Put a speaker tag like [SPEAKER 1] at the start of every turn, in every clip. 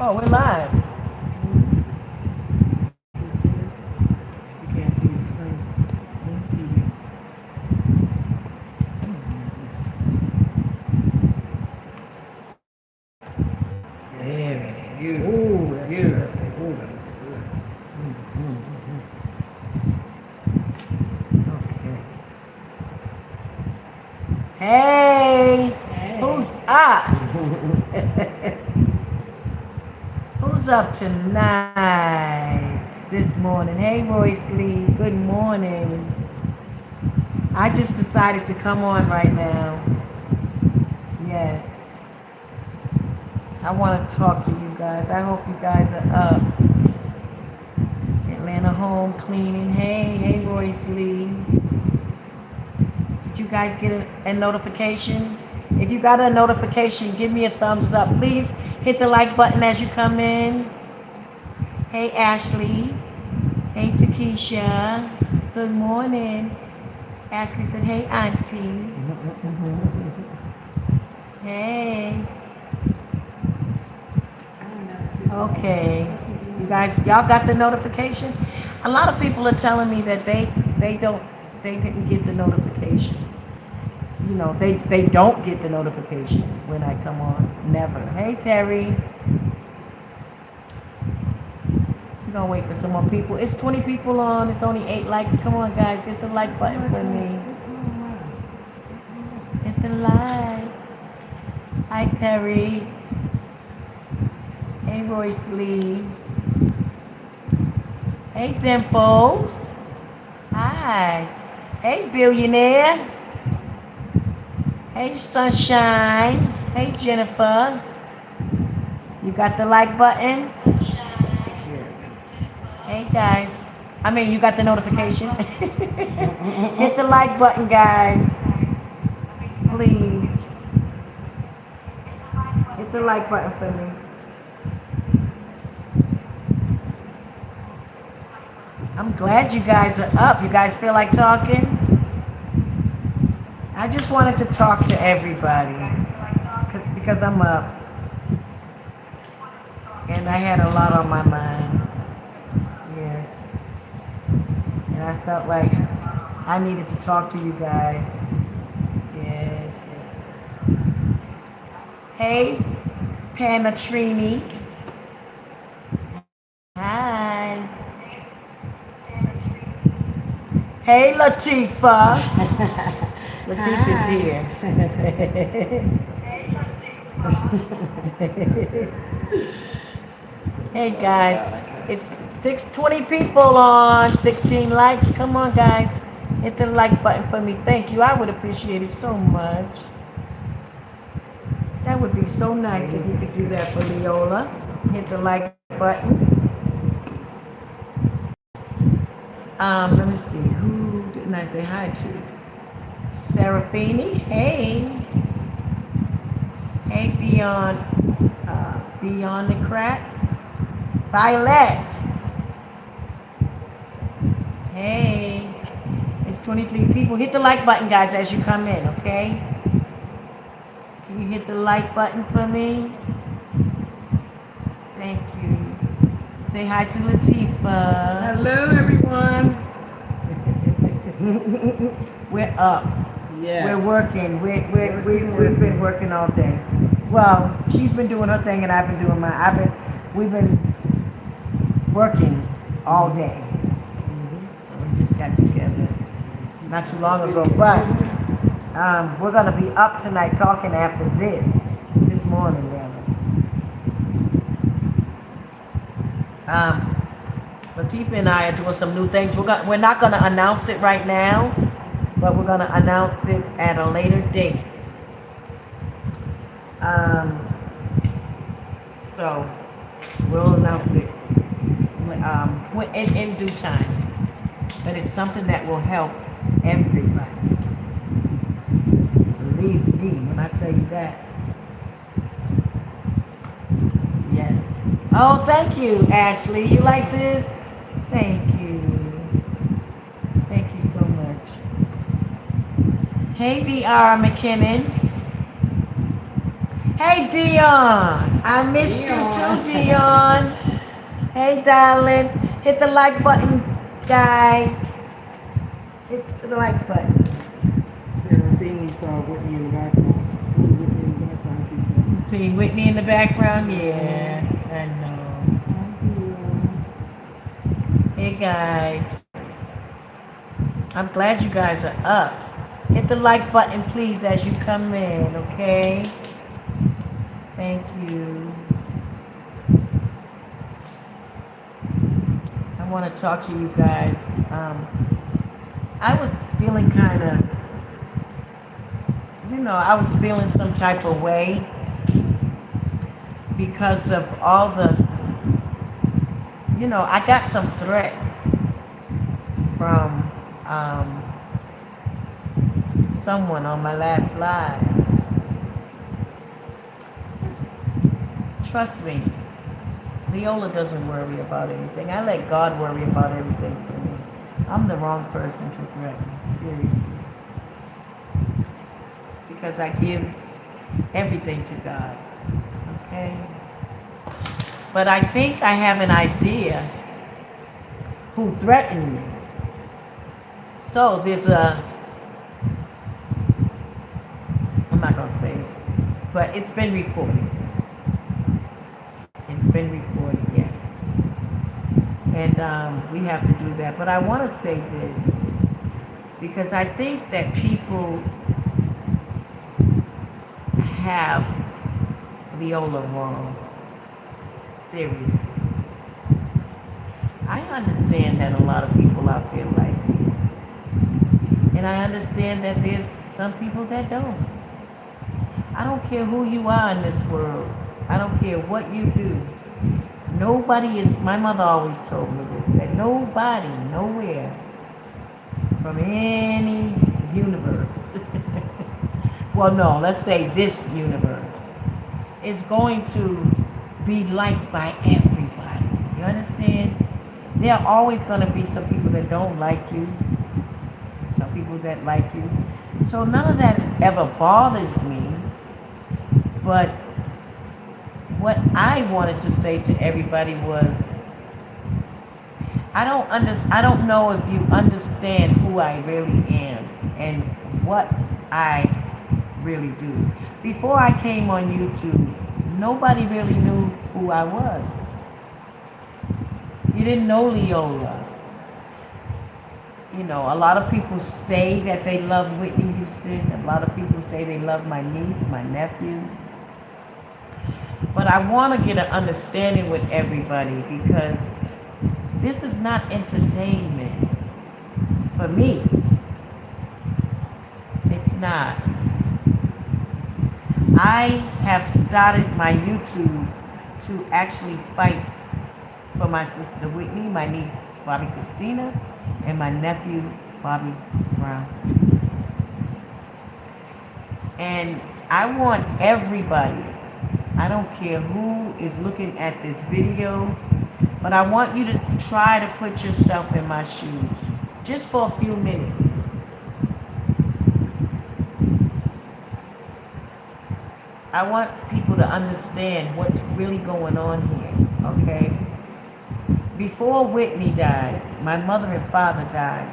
[SPEAKER 1] Oh, we're live. You can't see the screen. TV. There it is. Beautiful. Ooh, that's beautiful. Ooh, that looks good. Okay. Hey, who's up? Who's up tonight? This morning. Hey, Royce Lee. Good morning. I just decided to come on right now. Yes. I want to talk to you guys. I hope you guys are up. Atlanta home cleaning. Hey, Royce Lee. Did you guys get a notification? If you got a notification, give me a thumbs up. Please hit the like button as you come in. Hey, Ashley. Hey, Takesha. Good morning. Ashley said, hey, Auntie. Hey. Okay. You guys, y'all got the notification? A lot of people are telling me that they didn't get the notification. You know, they don't get the notification when I come on. Never. Hey, Terry. We're gonna wait for some more people. It's 20 people on. It's only 8 likes. Come on, guys. Hit the like button for me. Hit the like. Hi, Terry. Hey, Royce Lee. Hey, Dimples. Hi. Hey, Billionaire. Hey, Sunshine. Hey, Jennifer. You got the like button? Hey, guys. I mean, you got the notification? Hit the like button, guys. Please. Hit the like button for me. I'm glad you guys are up. You guys feel like talking? I just wanted to talk to everybody because I'm up. And I had a lot on my mind. Yes. And I felt like I needed to talk to you guys. Yes. Hey, Panatrini. Hi. Hey, Latifa. Latifa's here. Hey, guys. It's 620 people on, 16 likes. Come on, guys. Hit the like button for me. Thank you. I would appreciate it so much. That would be so nice if you could do that for Leolah. Hit the like button. Let me see. Who didn't I say hi to? Serafini. Hey. Hey, Beyond the Crack. Violet. Hey. It's 23 people. Hit the like button, guys, as you come in, okay? Can you hit the like button for me? Thank you. Say hi to Latifa.
[SPEAKER 2] Hello, everyone.
[SPEAKER 1] We're up.
[SPEAKER 2] Yes.
[SPEAKER 1] We're working. We've been working all day. Well, she's been doing her thing, and I've been doing mine. We've been working all day. We just got together not too long ago, but we're gonna be up tonight talking after this morning rather. Latifa and I are doing some new things. We're not gonna announce it right now, but we're gonna announce it at a later date. So we'll announce it in due time. But it's something that will help everybody. Believe me when I tell you that. Yes. Oh, thank you, Ashley. You like this? Thank you. Thank you so much. Hey, BR McKinnon. Hey, Dion. I missed you too, Dion. Hey, darling. Hit the like button, guys. Hit the like button.
[SPEAKER 2] Sarah Feeney saw Whitney in the background. Whitney in the background, she said.
[SPEAKER 1] See Whitney in the background? Yeah, I know. Hey, guys. I'm glad you guys are up. Hit the like button, please, as you come in, okay? Thank you. I want to talk to you guys. I was feeling kind of, I was feeling some type of way because of all the, I got some threats from someone on my last live. Trust me, Leolah doesn't worry about anything. I let God worry about everything for me. I'm the wrong person to threaten, seriously. Because I give everything to God, okay? But I think I have an idea who threatened me. So there's I'm not going to say it, but it's been reported. It's been reported, yes. And we have to do that. But I want to say this because I think that people have Leolah wrong. Seriously. I understand that a lot of people out there like me. And I understand that there's some people that don't. I don't care who you are in this world. I don't care what you do. Nobody is, my mother always told me this, that nobody, nowhere, from any universe, well, no, let's say this universe, is going to be liked by everybody. You understand? There are always going to be some people that don't like you, some people that like you. So none of that ever bothers me. But what I wanted to say to everybody was, I don't know if you understand who I really am and what I really do. Before I came on YouTube, nobody really knew who I was. You didn't know Leolah. A lot of people say that they love Whitney Houston. A lot of people say they love my niece, my nephew. But I want to get an understanding with everybody because this is not entertainment. For me, it's not. I have started my YouTube to actually fight for my sister Whitney, my niece Bobby Christina, and my nephew Bobby Brown. And I want everybody, I don't care who is looking at this video, but I want you to try to put yourself in my shoes, just for a few minutes. I want people to understand what's really going on here, okay? Before Whitney died, my mother and father died.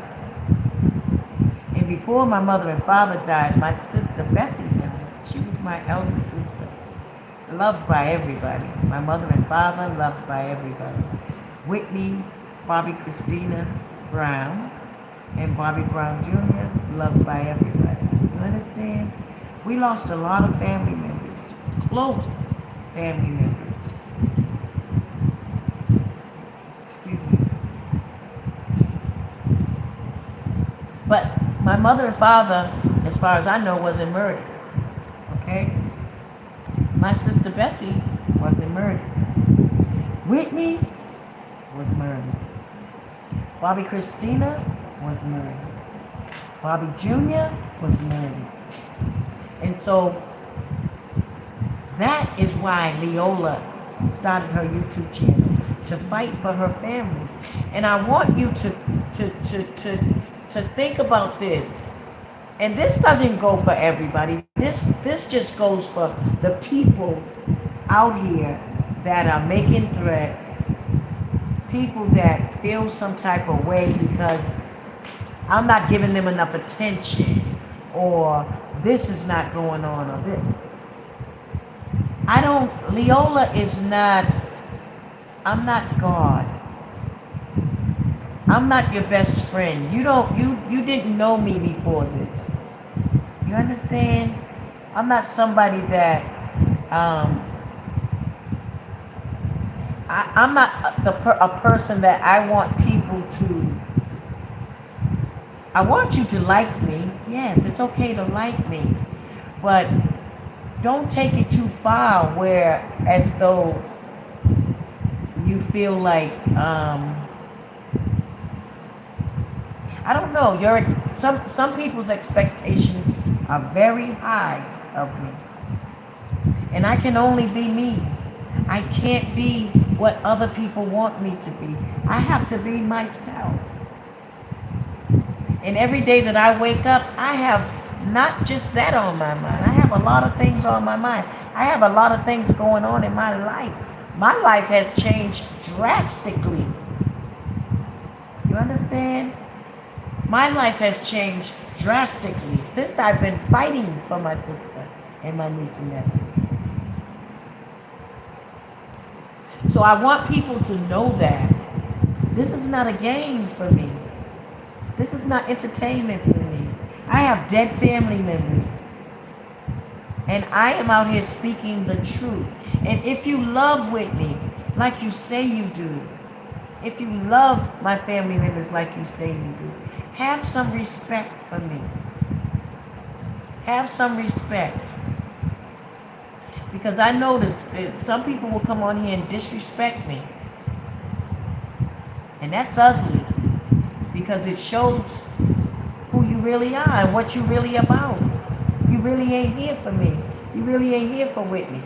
[SPEAKER 1] And before my mother and father died, my sister Bethy died. She was my elder sister. Loved by everybody. My mother and father loved by everybody. Whitney, Bobby Christina Brown, and Bobby Brown Jr. loved by everybody. You understand? We lost a lot of family members, close family members. Excuse me. But my mother and father, as far as I know, wasn't murdered. Okay? My sister Bethy wasn't murdered. Whitney was murdered. Bobby Christina was murdered. Bobby Jr. was murdered. And so that is why Leolah started her YouTube channel, to fight for her family. And I want you to think about this. and this doesn't go for everybody. This just goes for the people out here that are making threats, people that feel some type of way because I'm not giving them enough attention, or this is not going on, or this. Leolah is not, I'm not God. I'm not your best friend. You didn't know me before this. You understand? I'm not somebody that, I'm not a person that I want people to, I want you to like me. Yes, it's okay to like me. But don't take it too far where as though you feel like, I don't know, some people's expectations are very high of me. And I can only be me. I can't be what other people want me to be. I have to be myself. And every day that I wake up, I have not just that on my mind. I have a lot of things on my mind. I have a lot of things going on in my life. My life has changed drastically. You understand? My life has changed drastically since I've been fighting for my sister and my niece and nephew. So I want people to know that this is not a game for me. This is not entertainment for me. I have dead family members. And I am out here speaking the truth. And if you love Whitney like you say you do, if you love my family members like you say you do, have some respect for me. Have some respect. Because I notice that some people will come on here and disrespect me. And that's ugly. Because it shows who you really are and what you really about. You really ain't here for me. You really ain't here for Whitney.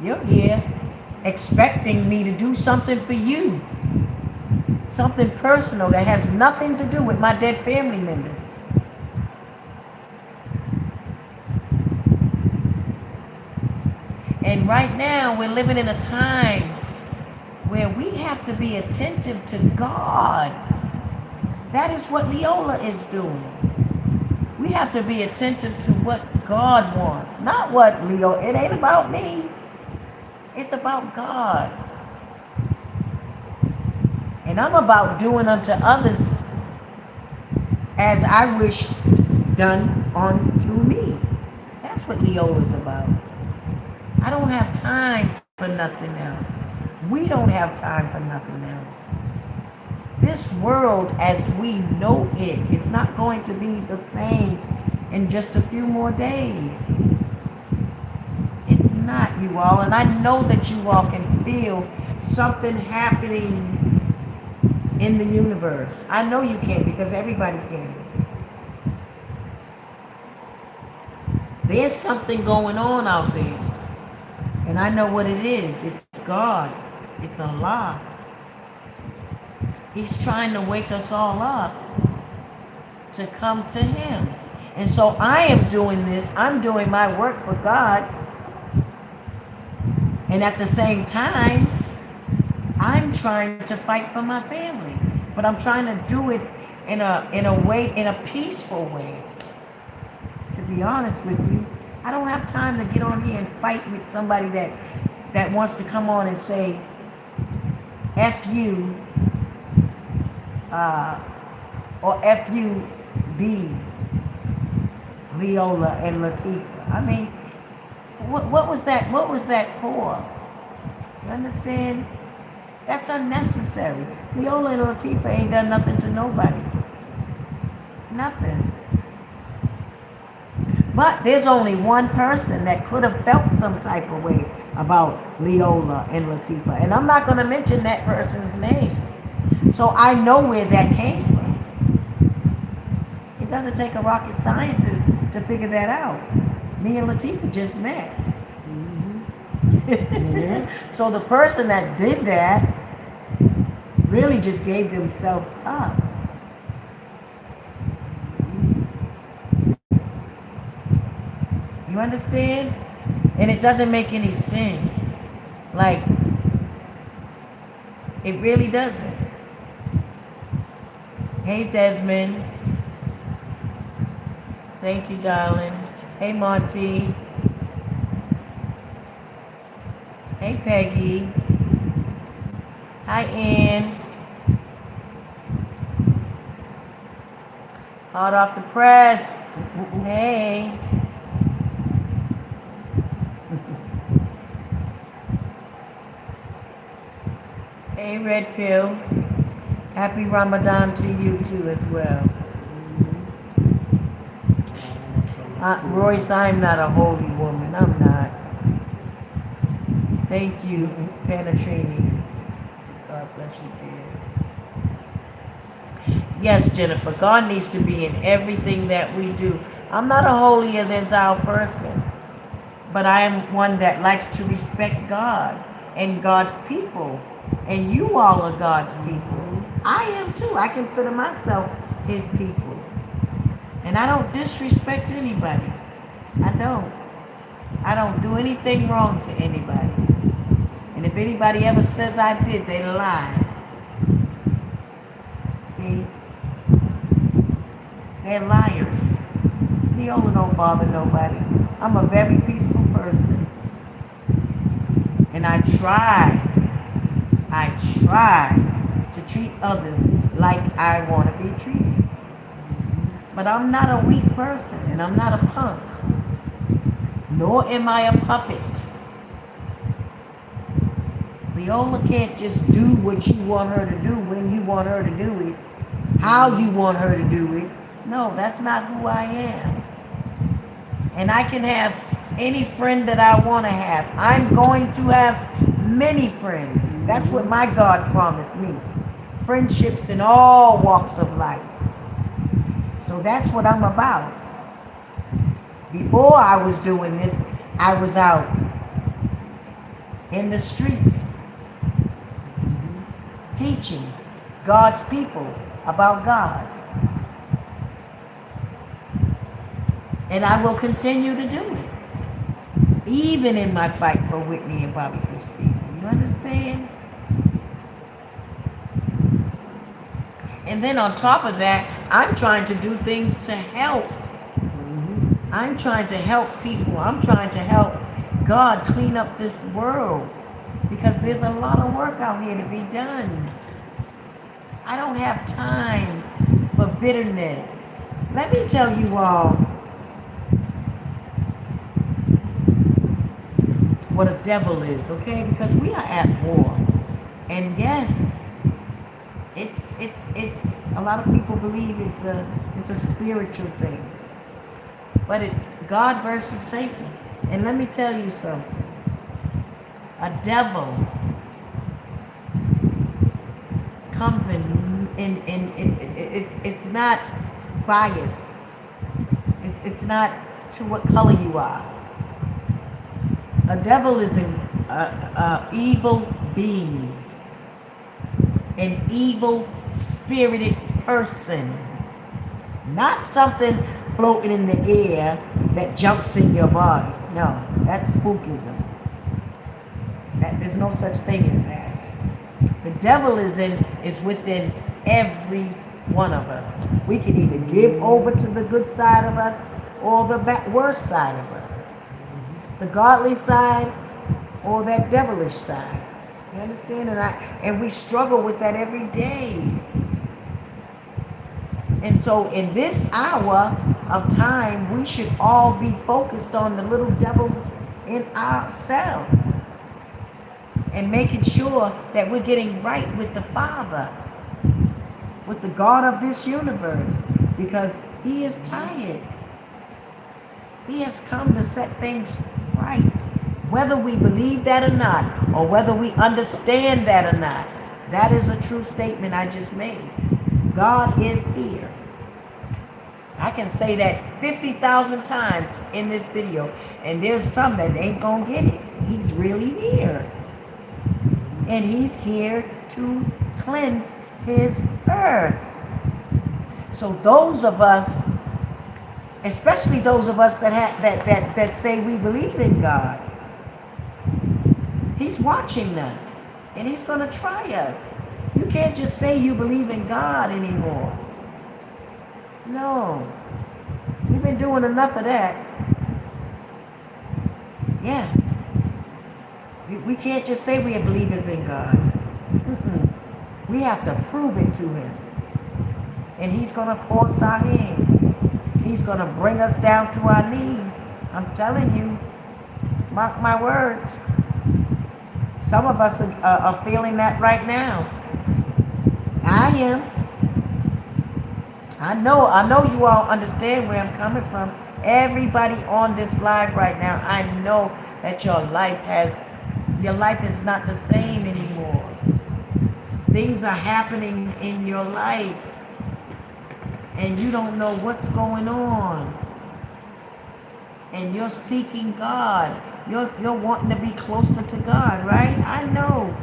[SPEAKER 1] You're here expecting me to do something for you. Something personal that has nothing to do with my dead family members. And right now, we're living in a time where we have to be attentive to God. That is what Leolah is doing. We have to be attentive to what God wants, not what Leolah. It ain't about me. It's about God. And I'm about doing unto others as I wish done unto me. That's what Leolah is about. I don't have time for nothing else. We don't have time for nothing else. This world as we know it is not going to be the same in just a few more days. It's not, you all. And I know that you all can feel something happening in the universe. I know you can because everybody can. There's something going on out there. And I know what it is. It's God. It's Allah. He's trying to wake us all up to come to Him. And so I am doing this. I'm doing my work for God. And at the same time, I'm trying to fight for my family. But I'm trying to do it in a way, in a peaceful way. To be honest with you, I don't have time to get on here and fight with somebody that wants to come on and say, F you, or F you B's, Leolah and Latifah. I mean, what was that? What was that for? You understand? That's unnecessary. Leolah and Latifah ain't done nothing to nobody. Nothing. But there's only one person that could have felt some type of way about Leolah and Latifah. And I'm not going to mention that person's name. So I know where that came from. It doesn't take a rocket scientist to figure that out. Me and Latifah just met. Mm-hmm. So the person that did that really just gave themselves up. You understand? And it doesn't make any sense. Like, it really doesn't. Hey, Desmond. Thank you, darling. Hey, Monty. Hey, Peggy. Hi, Ann. Hot off the press. Hey. Hey, Red Pill. Happy Ramadan to you too as well. Royce, I'm not a holy woman. I'm not. Thank you, Panatrini. God bless you, dear. Yes, Jennifer, God needs to be in everything that we do. I'm not a holier than thou person, but I am one that likes to respect God and God's people. And you all are God's people. I am too. I consider myself his people. And I don't disrespect anybody. I don't. I don't do anything wrong to anybody. And if anybody ever says I did, they lie. See? They're liars. Leolah don't bother nobody. I'm a very peaceful person. And I try to treat others like I want to be treated. But I'm not a weak person, and I'm not a punk. Nor am I a puppet. Leolah can't just do what you want her to do when you want her to do it, how you want her to do it. No, that's not who I am. And I can have any friend that I want to have. I'm going to have many friends. That's what my God promised me. Friendships in all walks of life. So that's what I'm about. Before I was doing this, I was out in the streets teaching God's people about God. And I will continue to do it. Even in my fight for Whitney and Bobby Christine. You understand? And then on top of that, I'm trying to do things to help. I'm trying to help people. I'm trying to help God clean up this world. Because there's a lot of work out here to be done. I don't have time for bitterness. Let me tell you all what a devil is, okay? Because we are at war. And yes, it's a lot of people believe it's a spiritual thing. But it's God versus Satan. And let me tell you something. A devil comes in it's not biased. It's not to what color you are. A devil is an evil being, an evil spirited person, not something floating in the air that jumps in your body. No, that's spookism. There's no such thing as that. The devil is within every one of us. We can either give over to the good side of us or the worse side of us. The godly side or that devilish side. You understand? And we struggle with that every day. And so in this hour of time, we should all be focused on the little devils in ourselves and making sure that we're getting right with the Father, with the God of this universe, because He is tired. He has come to set things right, whether we believe that or not, or whether we understand that or not. That is a true statement I just made. God is here. I can say that 50,000 times in this video, and there's some that ain't gonna get it. He's really here. And He's here to cleanse His earth. So those of us Especially those of us that say we believe in God. He's watching us, and he's going to try us. You can't just say you believe in God anymore. No. We've been doing enough of that. Yeah. We can't just say we are believers in God. Mm-mm. We have to prove it to him. And he's going to force our hand. He's going to bring us down to our knees. I'm telling you. Mark my words. Some of us are feeling that right now. I am. I know you all understand where I'm coming from. Everybody on this live right now, I know that your life is not the same anymore. Things are happening in your life, and you don't know what's going on. And you're seeking God. You're wanting to be closer to God, right? I know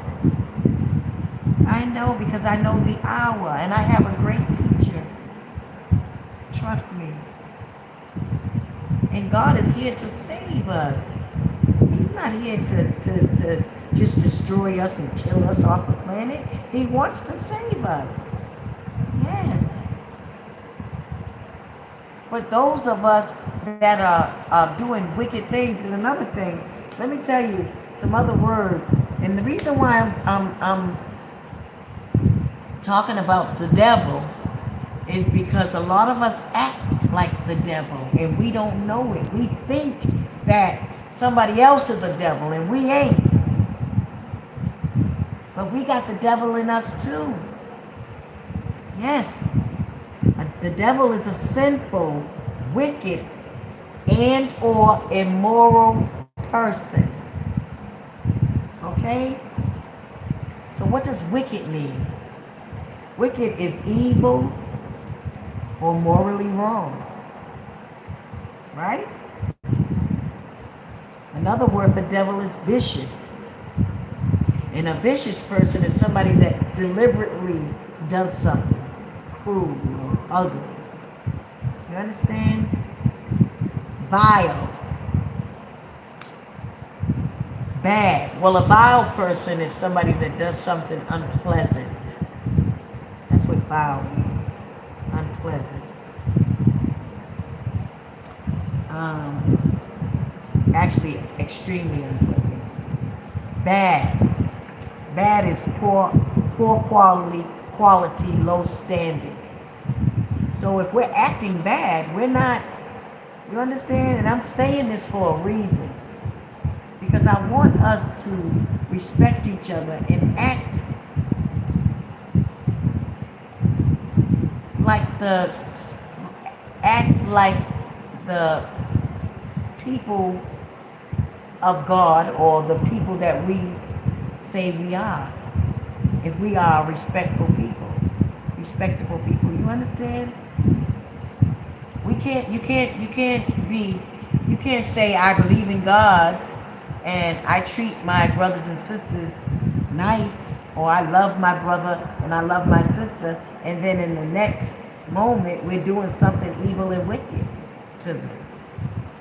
[SPEAKER 1] because I know the hour, and I have a great teacher. Trust me. And God is here to save us. He's not here to just destroy us and kill us off the planet. He wants to save us. Yes. But those of us that are doing wicked things is another thing. Let me tell you some other words. And the reason why I'm talking about the devil is because a lot of us act like the devil and we don't know it. We think that somebody else is a devil and we ain't. But we got the devil in us too. Yes. The devil is a sinful, wicked, and or immoral person. Okay? So what does wicked mean? Wicked is evil or morally wrong. Right? Another word for devil is vicious. And a vicious person is somebody that deliberately does something cruel or ugly. You understand? Vile. Bad. Well, a vile person is somebody that does something unpleasant. That's what vile means. Unpleasant. Actually, extremely unpleasant. Bad. Bad is poor quality, low standard. So if we're acting bad, we're not, you understand? And I'm saying this for a reason. Because I want us to respect each other and act like the people of God or the people that we say we are. If we are respectful people, respectable people, you understand? You can't say I believe in God and I treat my brothers and sisters nice, or I love my brother and I love my sister, and then in the next moment we're doing something evil and wicked to them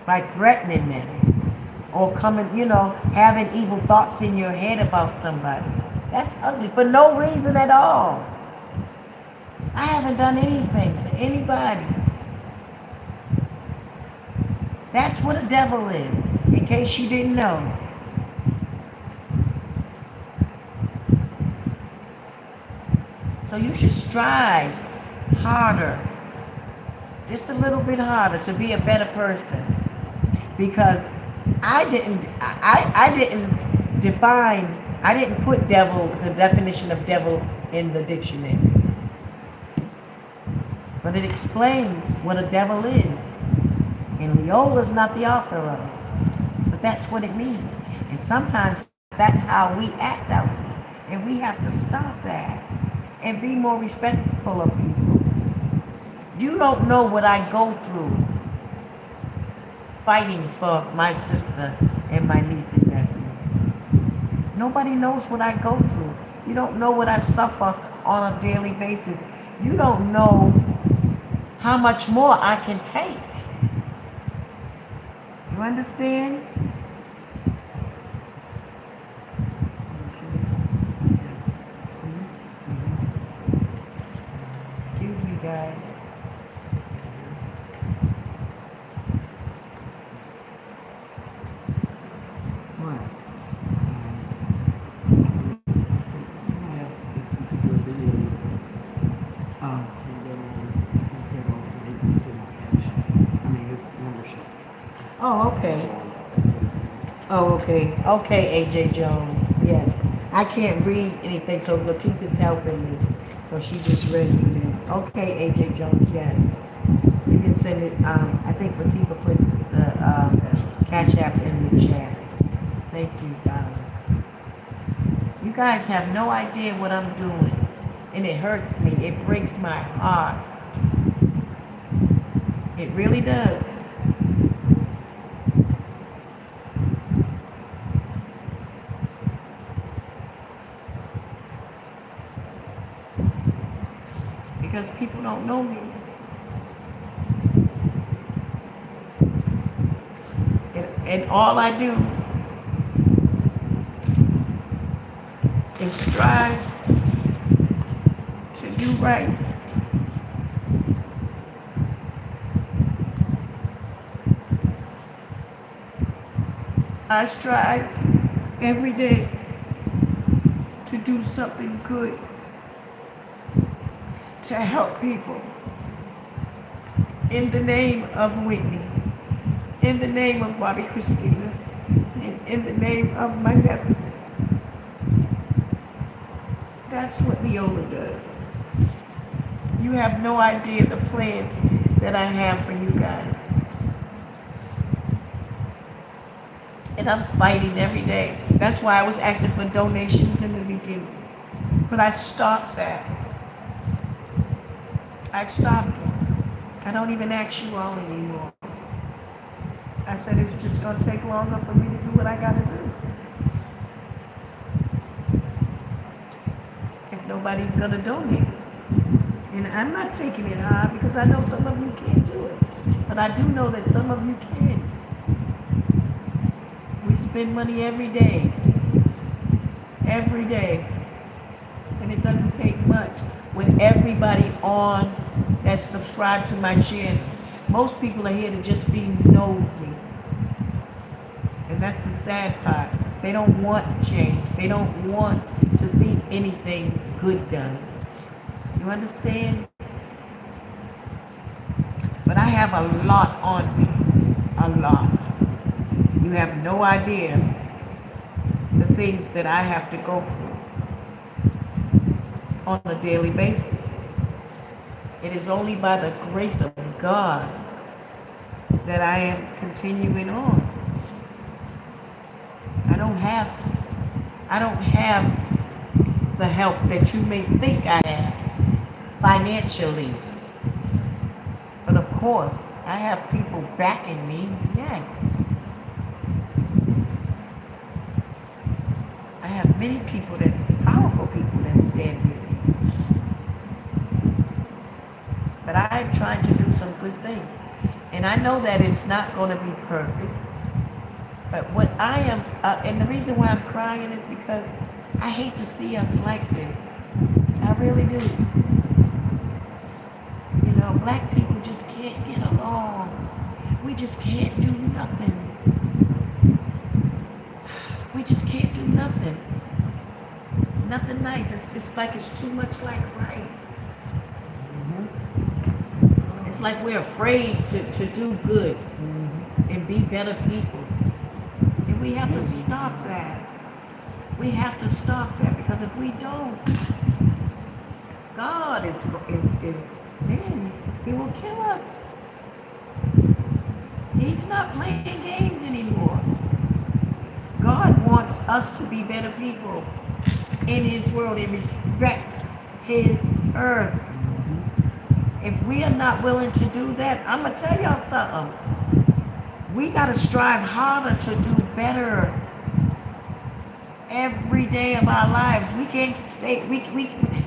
[SPEAKER 1] by threatening them or coming, having evil thoughts in your head about somebody. That's ugly for no reason at all. I haven't done anything to anybody. That's what a devil is, in case you didn't know. So you should strive harder, just a little bit harder, to be a better person. Because I didn't put devil, the definition of devil, in the dictionary. But it explains what a devil is. And Leolah is not the author of it. But that's what it means. And sometimes that's how we act out here. And we have to stop that and be more respectful of people. You don't know what I go through fighting for my sister and my niece and nephew. Nobody knows what I go through. You don't know what I suffer on a daily basis. You don't know how much more I can take. You understand? Excuse me, guys. What?
[SPEAKER 2] Somebody asked if you could do a video with her.
[SPEAKER 1] Oh.
[SPEAKER 2] And then he said also he can send his cash. I mean his membership.
[SPEAKER 1] Oh, okay. Oh, okay. Okay, AJ Jones. Yes. I can't read anything, so Latifah's helping me. So she just read me there. Okay, AJ Jones, yes. You can send it. I think Latifah put the Cash App in the chat. Thank you, darling. You guys have no idea what I'm doing. And it hurts me. It breaks my heart. It really does. Because people don't know me. And all I do is strive to do right. I strive every day to do something good, to help people. In the name of Whitney, in the name of Bobby Christina, and in the name of my nephew. That's what Leolah does. You have no idea the plans that I have for you guys. And I'm fighting every day. That's why I was asking for donations in the beginning. But I stopped that. I stopped it. I don't even ask you all anymore. I said it's just going to take longer for me to do what I got to do. If nobody's going to donate. And I'm not taking it hard because I know some of you can't do it. But I do know that some of you can. We spend money every day. Every day. And it doesn't take much. When everybody on that's subscribed to my channel, most people are here to just be nosy. And that's the sad part. They don't want change. They don't want to see anything good done. You understand? But I have a lot on me. A lot. You have no idea the things that I have to go through on a daily basis. It is only by the grace of God that I am continuing on. I don't have the help that you may think I have financially. But of course, I have people backing me, yes. I have many people that's powerful people that stand with me. But I am trying to do some good things. And I know that it's not going to be perfect. But what I am, and the reason why I'm crying is because I hate to see us like this. I really do. You know, black people just can't get along. We just can't do nothing. We just can't do nothing. Nothing nice. It's like it's too much like right. It's like we're afraid to do good and be better people. And we have to stop that. We have to stop that because if we don't, God is man, he will kill us. He's not playing games anymore. God wants us to be better people in his world and respect his earth. If we are not willing to do that, I'm going to tell y'all something. We got to strive harder to do better every day of our lives. We can't say,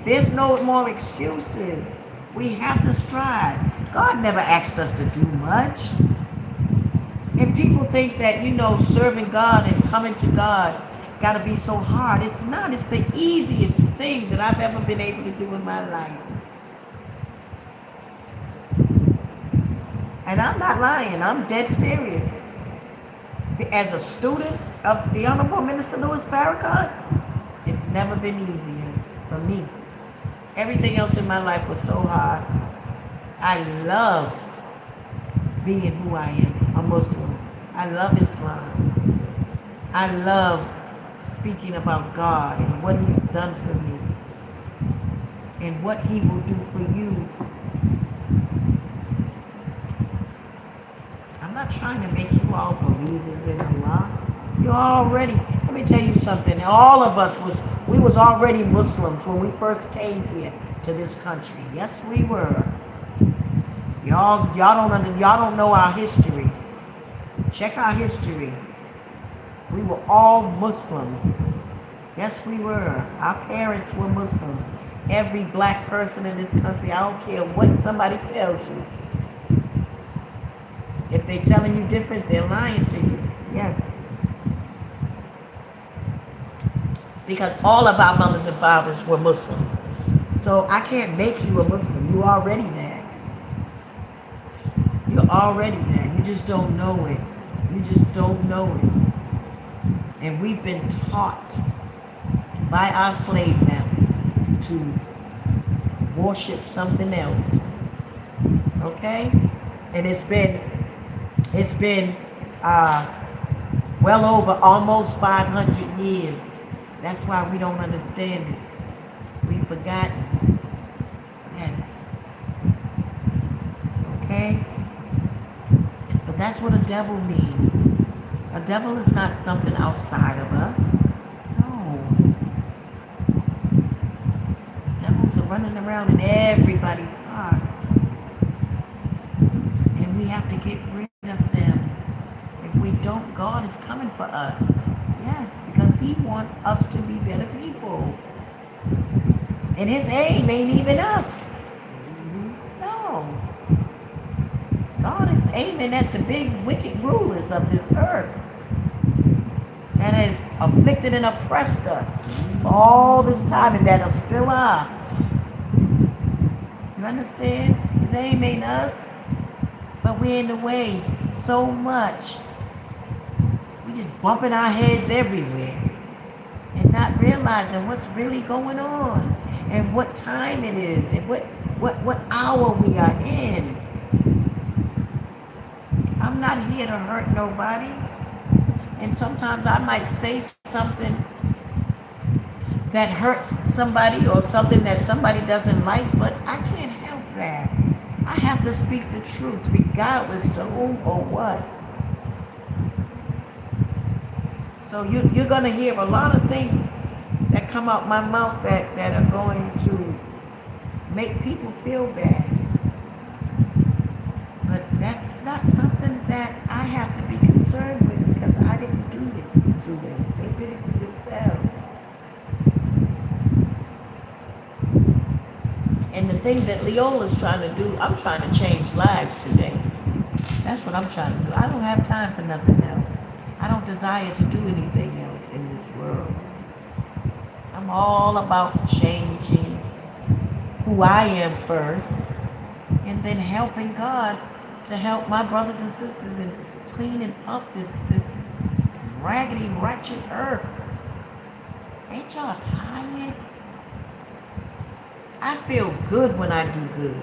[SPEAKER 1] there's no more excuses. We have to strive. God never asked us to do much. And people think that, serving God and coming to God got to be so hard. It's not. It's the easiest thing that I've ever been able to do in my life. And I'm not lying. I'm dead serious. As a student of the Honorable Minister Louis Farrakhan, it's never been easier for me. Everything else in my life was so hard. I love being who I am, a Muslim. I love Islam. I love speaking about God and what He's done for me and what He will do for you. I'm not trying to make you all believers in Allah. You're already, let me tell you something. All of us we was already Muslims when we first came here to this country. Yes, we were. Y'all don't know our history. Check our history. We were all Muslims. Yes, we were. Our parents were Muslims. Every black person in this country, I don't care what somebody tells you. If they're telling you different, they're lying to you. Yes. Because all of our mothers and fathers were Muslims. So I can't make you a Muslim. You're already there. You're already there. You just don't know it. You just don't know it. And we've been taught by our slave masters to worship something else. Okay? And it's been well over almost 500 years. That's why we don't understand it. We've forgotten. Yes. Okay? But that's what a devil means. A devil is not something outside of us. No. Devils are running around in everybody's hearts. And we have to get rid of them. If we don't, God is coming for us. Yes, because He wants us to be better people. And His aim ain't even us. No. God is aiming at the big wicked rulers of this earth that has afflicted and oppressed us for all this time and that are still are. You understand? His aim ain't us, but we're in the way so much. We just bumping our heads everywhere and not realizing what's really going on and what time it is and what hour we are in. I'm not here to hurt nobody. And sometimes I might say something that hurts somebody or something that somebody doesn't like, but I can't help that. I have to speak the truth regardless to whom or what. So you're going to hear a lot of things that come out my mouth that are going to make people feel bad. But that's not something that I have to be concerned with because I didn't do it to them. They did it to themselves. And the thing that Leolah is trying to do, I'm trying to change lives today. That's what I'm trying to do. I don't have time for nothing else. I don't desire to do anything else in this world. I'm all about changing who I am first and then helping God to help my brothers and sisters in cleaning up this raggedy, wretched earth. Ain't y'all tired? I feel good when I do good.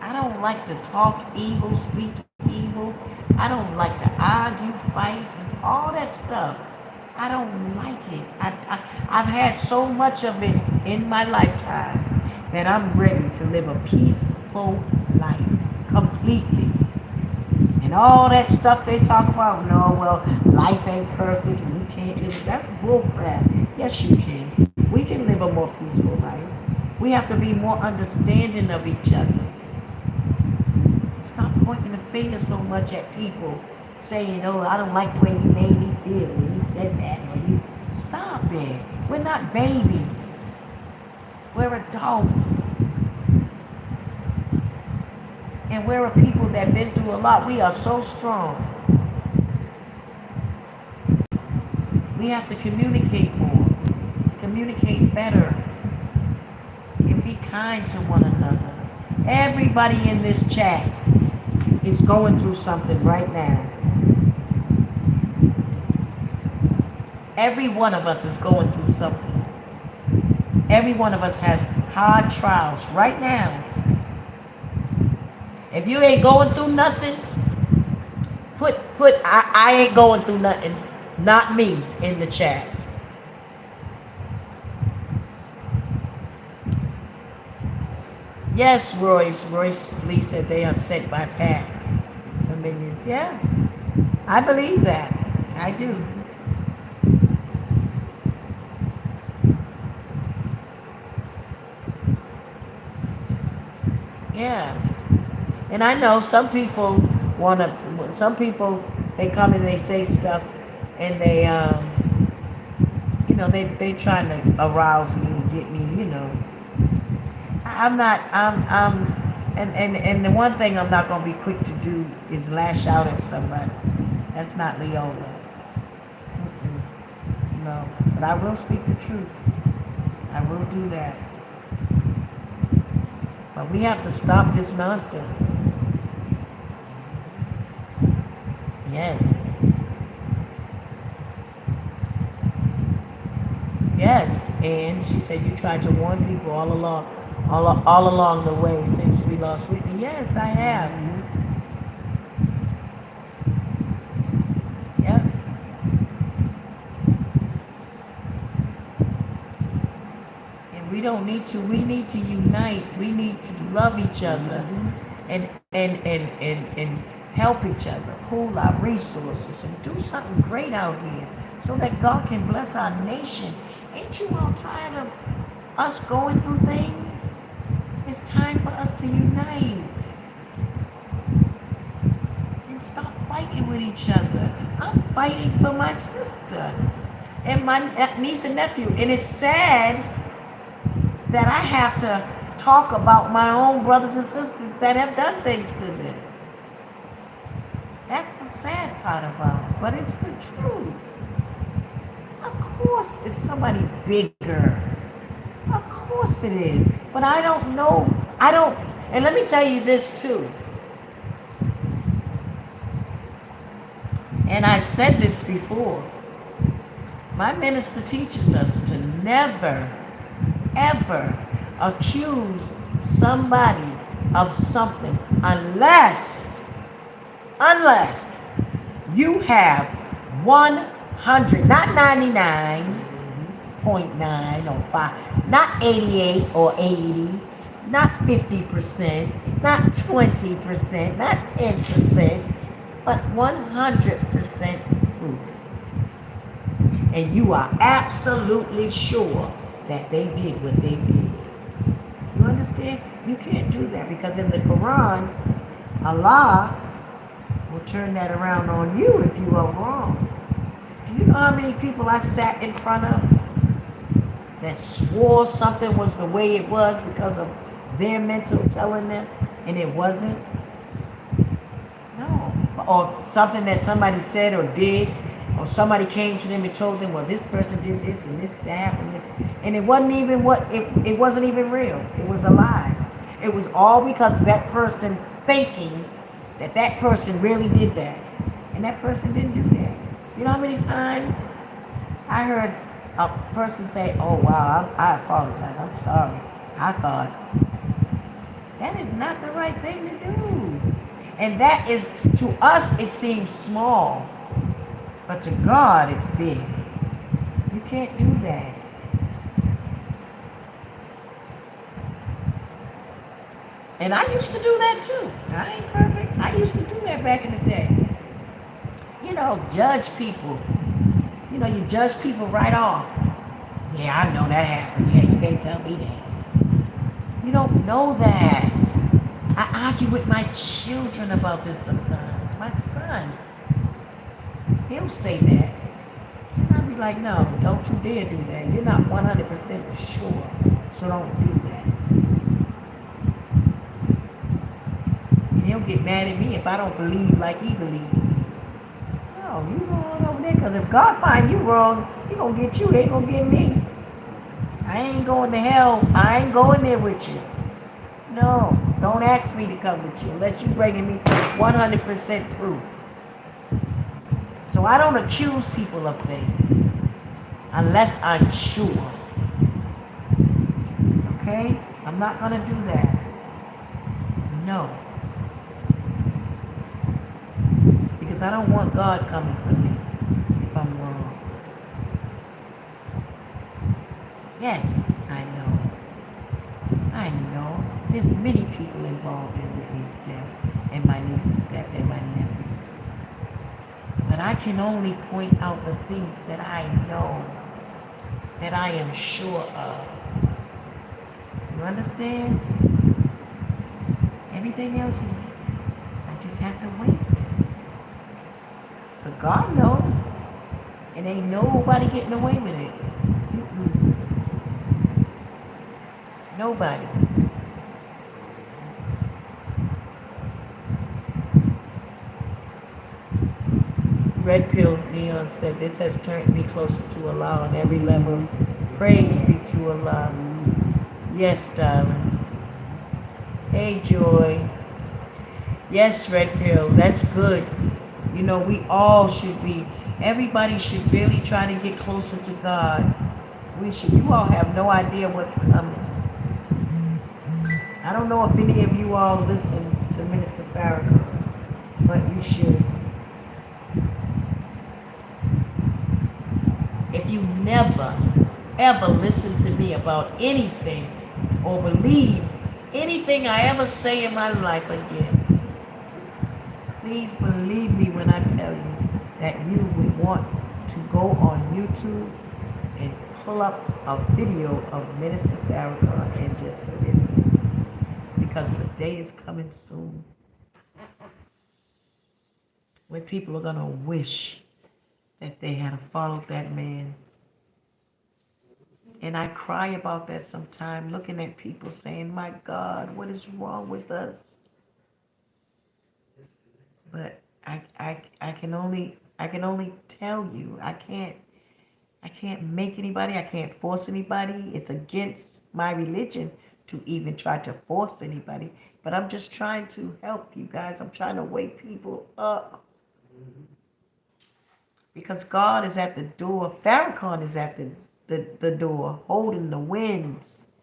[SPEAKER 1] I don't like to talk evil, speak evil. I don't like to argue, fight, and all that stuff. I don't like it. I've had so much of it in my lifetime that I'm ready to live a peaceful life completely. And all that stuff they talk about, no, well, life ain't perfect and you can't live it. That's bullcrap. Yes, you can. We can live a more peaceful life. We have to be more understanding of each other. Stop pointing the finger so much at people saying, oh, I don't like the way you made me feel when you said that. Or you stop it. We're not babies. We're adults. And we're a people that have been through a lot. We are so strong. We have to communicate more, communicate better, and be kind to one another. Everybody in this chat is going through something right now. Every one of us is going through something. Every one of us has hard trials right now. If you ain't going through nothing, put I ain't going through nothing, not me, in the chat. Yes, Royce Lee said they are sent by Pat, the minions. Yeah, I believe that. I do. Yeah. And I know some people they come and they say stuff and they, they trying to arouse me and get me, and the one thing I'm not going to be quick to do is lash out at somebody. That's not Leolah. No, but I will speak the truth. I will do that. But we have to stop this nonsense. Yes. Yes. And she said you tried to warn people all along the way since we lost Whitney. Yes, I have. Yep. And we need to unite. We need to love each other and help each other, pool our resources, and do something great out here so that God can bless our nation. Ain't you all tired of us going through things? It's time for us to unite and stop fighting with each other. I'm fighting for my sister and my niece and nephew, and it's sad that I have to talk about my own brothers and sisters that have done things to them. That's the sad part about it, but it's the truth. Of course it's somebody bigger. Of course it is. But I don't know. And let me tell you this too. And I said this before. My minister teaches us to never, ever accuse somebody of something unless you have 100, not 99.9 or 5, not 88 or 80, not 50%, not 20%, not 10%, but 100% proof. And you are absolutely sure that they did what they did. You understand? You can't do that because in the Quran, Allah will turn that around on you if you are wrong. Do you know how many people I sat in front of that swore something was the way it was because of their mental telling them and it wasn't? No. Or something that somebody said or did, or somebody came to them and told them, well, this person did this and this, that happened, this. And it wasn't even it wasn't even real. It was a lie. It was all because of that person thinking that person really did that. And that person didn't do that. You know how many times I heard a person say, oh, wow, I apologize. I'm sorry. I thought. That is not the right thing to do. And that is, to us, it seems small. But to God, it's big. You can't do that. And I used to do that too. I ain't perfect. I used to do that back in the day. Judge people. You judge people right off. Yeah, I know that happened. Yeah, you can't tell me that. You don't know that. I argue with my children about this sometimes. My son. He'll say that. And I'll be like, no, don't you dare do that. You're not 100% sure. So don't do that. gonna get mad at me if I don't believe like he believes. No, you go on over there, because if God find you wrong, he gonna get you, he ain't gonna get me. I ain't going to hell. I ain't going there with you. No, don't ask me to come with you unless you bringing me 100% proof. So I don't accuse people of things unless I'm sure. Okay? I'm not going to do that. No. Because I don't want God coming for me if I'm wrong. Yes, I know. I know. There's many people involved in Whitney's death and my niece's death and my nephew's. But I can only point out the things that I know, that I am sure of. You understand? Everything else is, I just have to wait. But God knows. And ain't nobody getting away with it. Mm-mm. Nobody. Red Pill Neon said, this has turned me closer to Allah on every level. Praise be to Allah. Yes, darling. Hey, Joy. Yes, Red Pill, that's good. You know, we all should be, everybody should really try to get closer to God. We should, you all have no idea what's coming. I don't know if any of you all listen to Minister Farrakhan, but you should. If you never, ever listen to me about anything or believe anything I ever say in my life again, please believe me when I tell you that you would want to go on YouTube and pull up a video of Minister Farrakhan and just listen. Because the day is coming soon when people are going to wish that they had followed that man. And I cry about that sometimes, looking at people saying, my God, what is wrong with us? But I can only tell you, I can't make anybody, I can't force anybody. It's against my religion to even try to force anybody. But I'm just trying to help you guys. I'm trying to wake people up. Because God is at the door. Farrakhan is at the door, holding the winds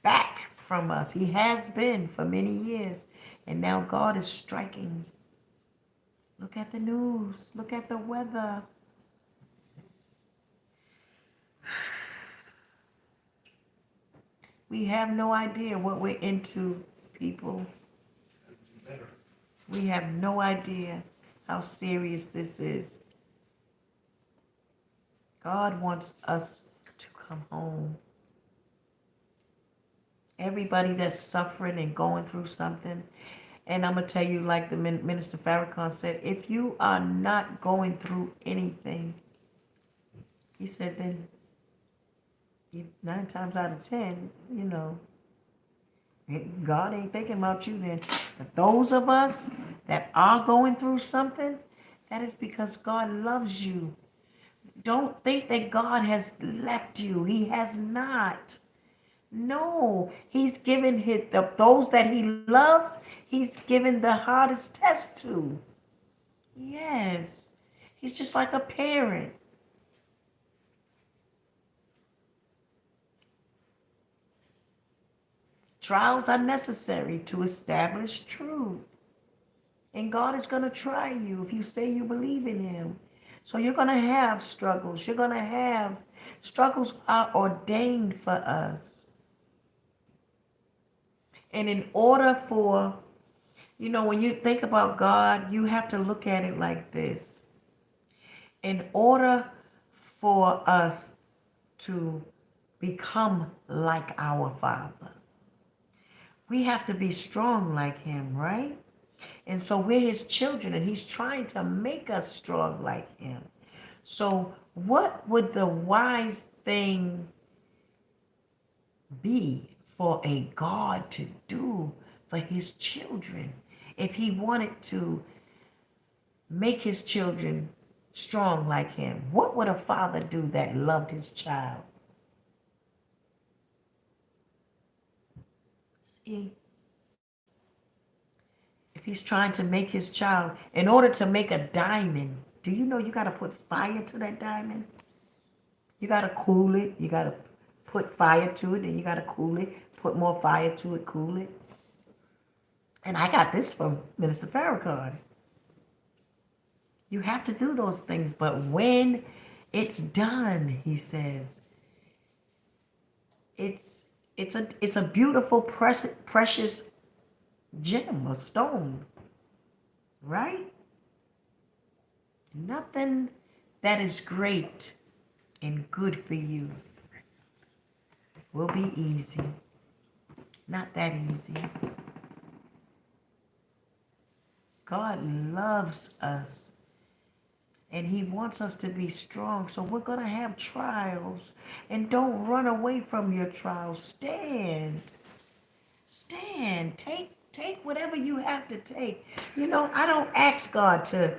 [SPEAKER 1] back from us. He has been for many years. And now God is striking. Look at the news. Look at the weather. We have no idea what we're into, people. We have no idea how serious this is. God wants us to come home. Everybody that's suffering and going through something, and I'm going to tell you, like the Minister Farrakhan said, if you are not going through anything, he said, then 9 times out of 10, you know, God ain't thinking about you then. But those of us that are going through something, that is because God loves you. Don't think that God has left you. He has not. No, he's given those that he loves, he's given the hardest test to. Yes, he's just like a parent. Trials are necessary to establish truth. And God is going to try you if you say you believe in him. So you're going to have struggles. You're going to have struggles are ordained for us. And in order for, you know, when you think about God, you have to look at it like this. In order for us to become like our Father, we have to be strong like him, right? And so we're his children, and he's trying to make us strong like him. So what would the wise thing be for a God to do for his children? If he wanted to make his children strong like him, what would a father do that loved his child? See, if he's trying to make his child, in order to make a diamond, do you know you got to put fire to that diamond? You got to cool it. You got to put fire to it, and you got to cool it. Put more fire to it, cool it. And I got this from Minister Farrakhan. You have to do those things, but when it's done, he says, it's a beautiful, precious gem or stone, right? Nothing that is great and good for you will be easy. Not that easy. God loves us. And he wants us to be strong. So we're going to have trials. And don't run away from your trials. Stand. Stand. Take whatever you have to take. You know, I don't ask God to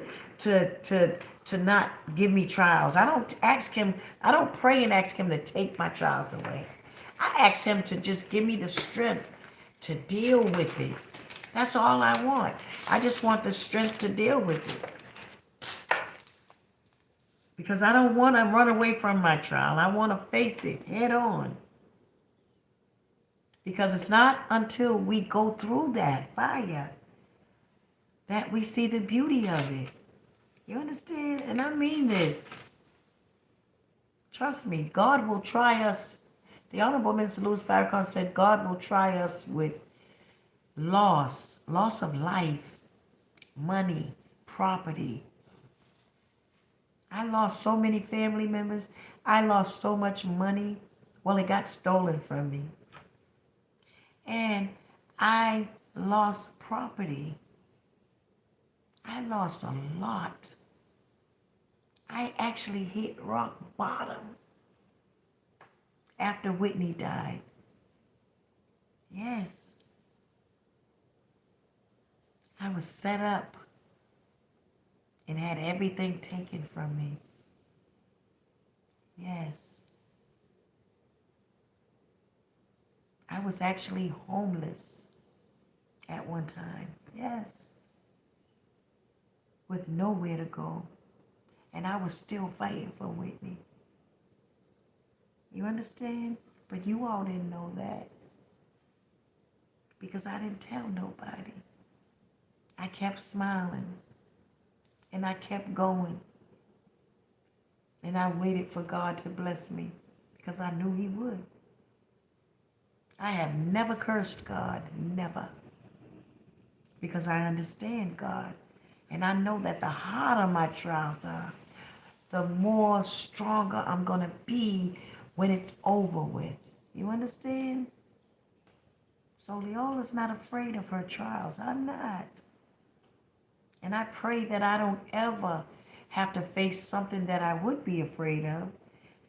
[SPEAKER 1] not give me trials. I don't pray and ask him to take my trials away. I ask him to just give me the strength to deal with it. That's all I want. I just want the strength to deal with it. Because I don't want to run away from my trial. I want to face it head on. Because it's not until we go through that fire that we see the beauty of it. You understand? And I mean this. Trust me, God will try us. The Honorable Minister Louis Farrakhan said God will try us with loss of life, money, property. I lost so many family members. I lost so much money. Well, it got stolen from me. And I lost property. I lost a lot. I actually hit rock bottom after Whitney died. Yes. I was set up and had everything taken from me. Yes. I was actually homeless at one time. Yes. With nowhere to go. And I was still fighting for Whitney. You understand? But you all didn't know that. Because I didn't tell nobody. I kept smiling. And I kept going. And I waited for God to bless me. Because I knew he would. I have never cursed God. Never. Because I understand God. And I know that the harder my trials are, the more stronger I'm going to be when it's over with. You understand? So Leolah's not afraid of her trials. I'm not. And I pray that I don't ever have to face something that I would be afraid of,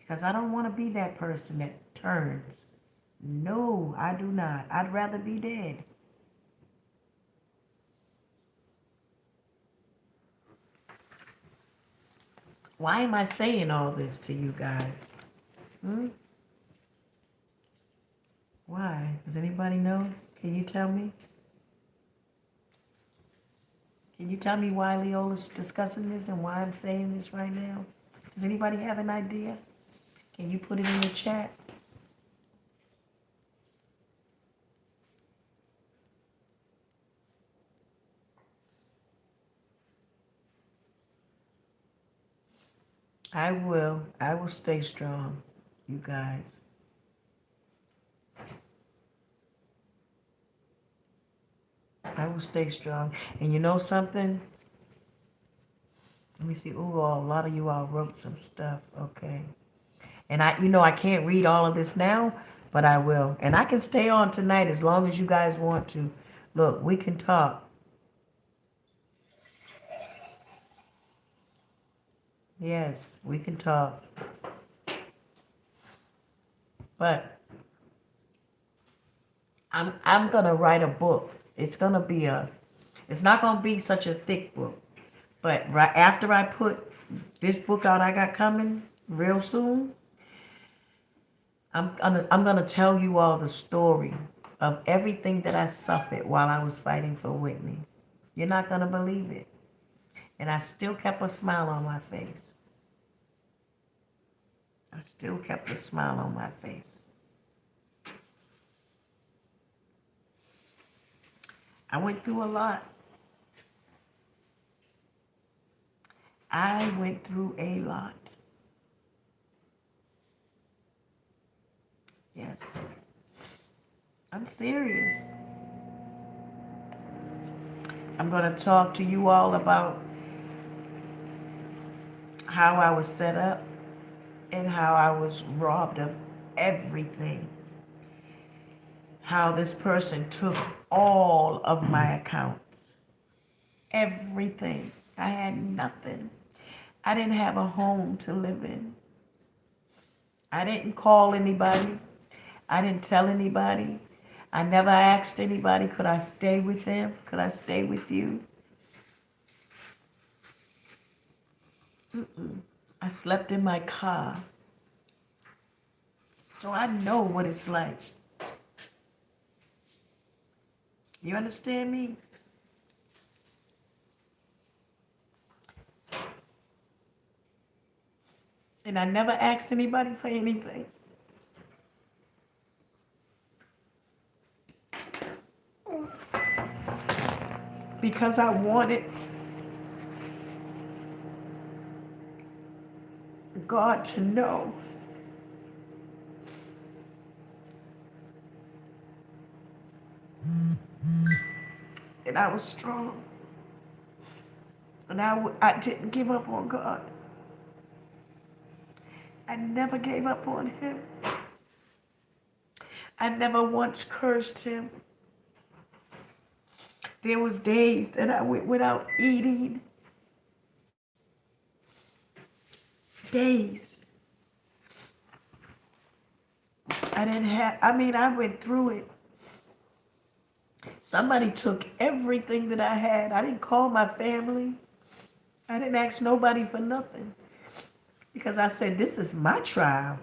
[SPEAKER 1] because I don't want to be that person that turns. No, I do not. I'd rather be dead. Why am I saying all this to you guys? Why? Does anybody know? Can you tell me? Can you tell me why Leolah's discussing this and why I'm saying this right now? Does anybody have an idea? Can you put it in the chat? I will. I will stay strong, you guys. I will stay strong. And you know something? Let me see. Ooh, a lot of you all wrote some stuff. Okay. And I can't read all of this now, but I will. And I can stay on tonight as long as you guys want to. Look, we can talk. Yes, we can talk. But I'm gonna write a book. It's gonna be It's not going to be such a thick book. But right after I put this book out I got coming real soon, I'm gonna tell you all the story of everything that I suffered while I was fighting for Whitney. You're not gonna believe it. And I still kept a smile on my face. I still kept a smile on my face. I went through a lot. I went through a lot. Yes. I'm serious. I'm going to talk to you all about how I was set up and how I was robbed of everything. How this person took all of my accounts. Everything. I had nothing. I didn't have a home to live in. I didn't call anybody. I didn't tell anybody. I never asked anybody, could I stay with them? Could I stay with you? I slept in my car. So I know what it's like. You understand me? And I never asked anybody for anything. Because I wanted God to know that I was strong. And I didn't give up on God. I never gave up on him. I never once cursed him. There was days that I went without eating. Days. I went through it. Somebody took everything that I had. I didn't call my family. I didn't ask nobody for nothing. Because I said, this is my trial.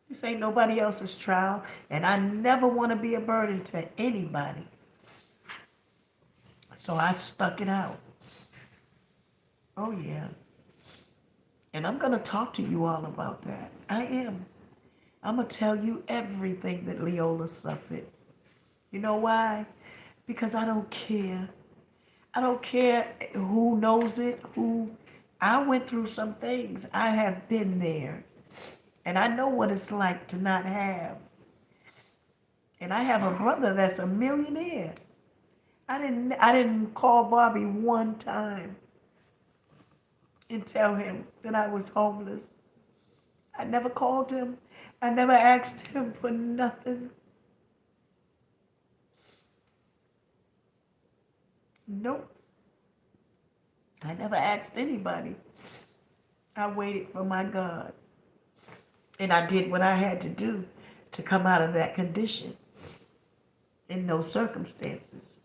[SPEAKER 1] This ain't nobody else's trial. And I never want to be a burden to anybody. So I stuck it out. Oh, yeah. And I'm going to talk to you all about that. I am. I'm going to tell you everything that Leolah suffered. You know why? Because I don't care. I don't care who knows it, I went through some things. I have been there. And I know what it's like to not have. And I have a brother that's a millionaire. I didn't call Bobby one time and tell him that I was homeless. I never called him. I never asked him for nothing. Nope. I never asked anybody. I waited for my God. And I did what I had to do to come out of that condition in those circumstances.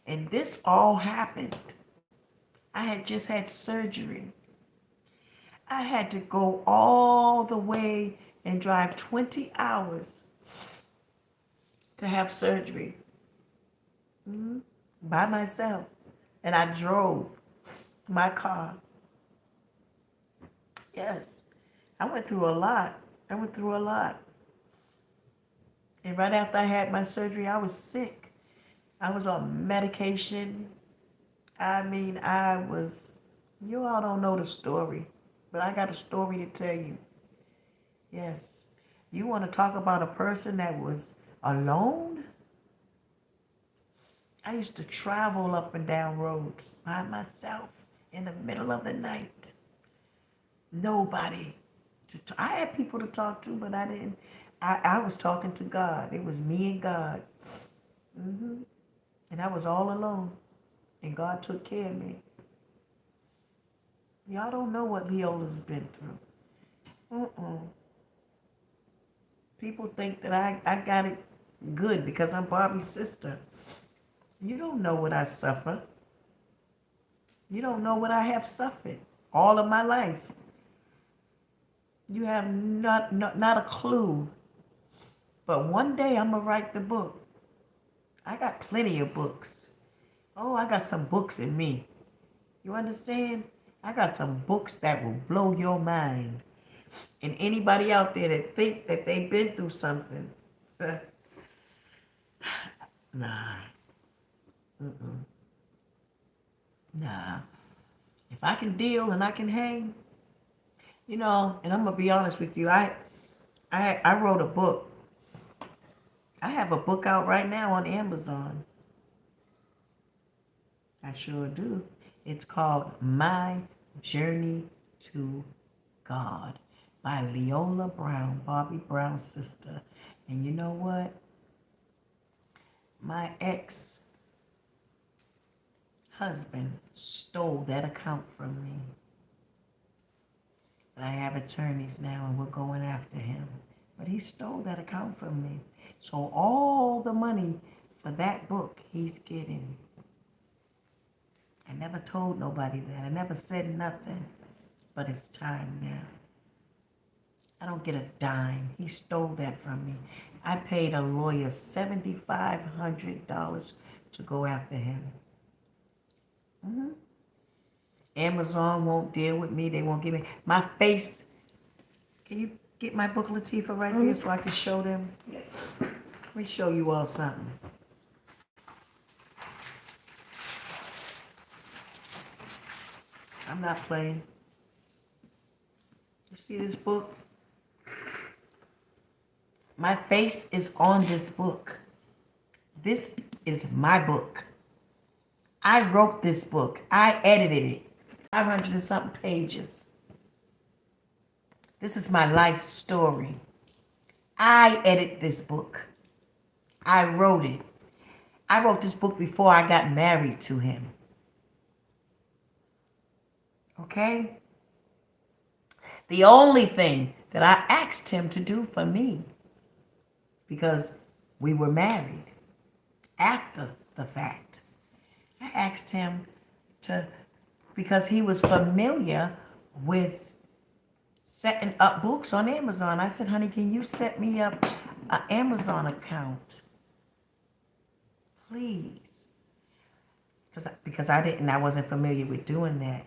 [SPEAKER 1] And this all happened. I had just had surgery. I had to go all the way and drive 20 hours to have surgery. By myself. And I drove my car. Yes. I went through a lot. And right after I had my surgery, I was sick. I was on medication. You all don't know the story, but I got a story to tell you. Yes. You want to talk about a person that was alone? I used to travel up and down roads by myself in the middle of the night. Nobody. I had people to talk to, but I didn't. I was talking to God. It was me and God. And I was all alone. And God took care of me. Y'all don't know what Leolah's been through. People think that I got it good because I'm Bobby's sister. You don't know what I suffer. You don't know what I have suffered all of my life. You have not a clue. But one day I'm going to write the book. I got plenty of books. Oh, I got some books in me. You understand? I got some books that will blow your mind. And anybody out there that think that they've been through something, nah. Mm-mm. Nah. If I can deal and I can hang, and I'm gonna be honest with you, I wrote a book. I have a book out right now on Amazon. I sure do. It's called My Journey to God by Leolah Brown, Bobby Brown's sister. And you know what? My ex-husband stole that account from me. But I have attorneys now and we're going after him. But he stole that account from me. So all the money for that book he's getting. I never told nobody that. I never said nothing. But it's time now. I don't get a dime. He stole that from me. I paid a lawyer $7,500 to go after him. Amazon won't deal with me. They won't give me my face. Can you get my book, Latifah, right there so I can show them?
[SPEAKER 2] Yes.
[SPEAKER 1] Let me show you all something. I'm not playing. You see this book? My face is on this book. This is my book. I wrote this book. I edited it. 500 and something pages. This is my life story. I edit this book. I wrote it. I wrote this book before I got married to him. Okay? The only thing that I asked him to do for me, because we were married after the fact, I asked him to, because he was familiar with setting up books on Amazon. I said, honey, can you set me up an Amazon account? Please. Because I wasn't familiar with doing that.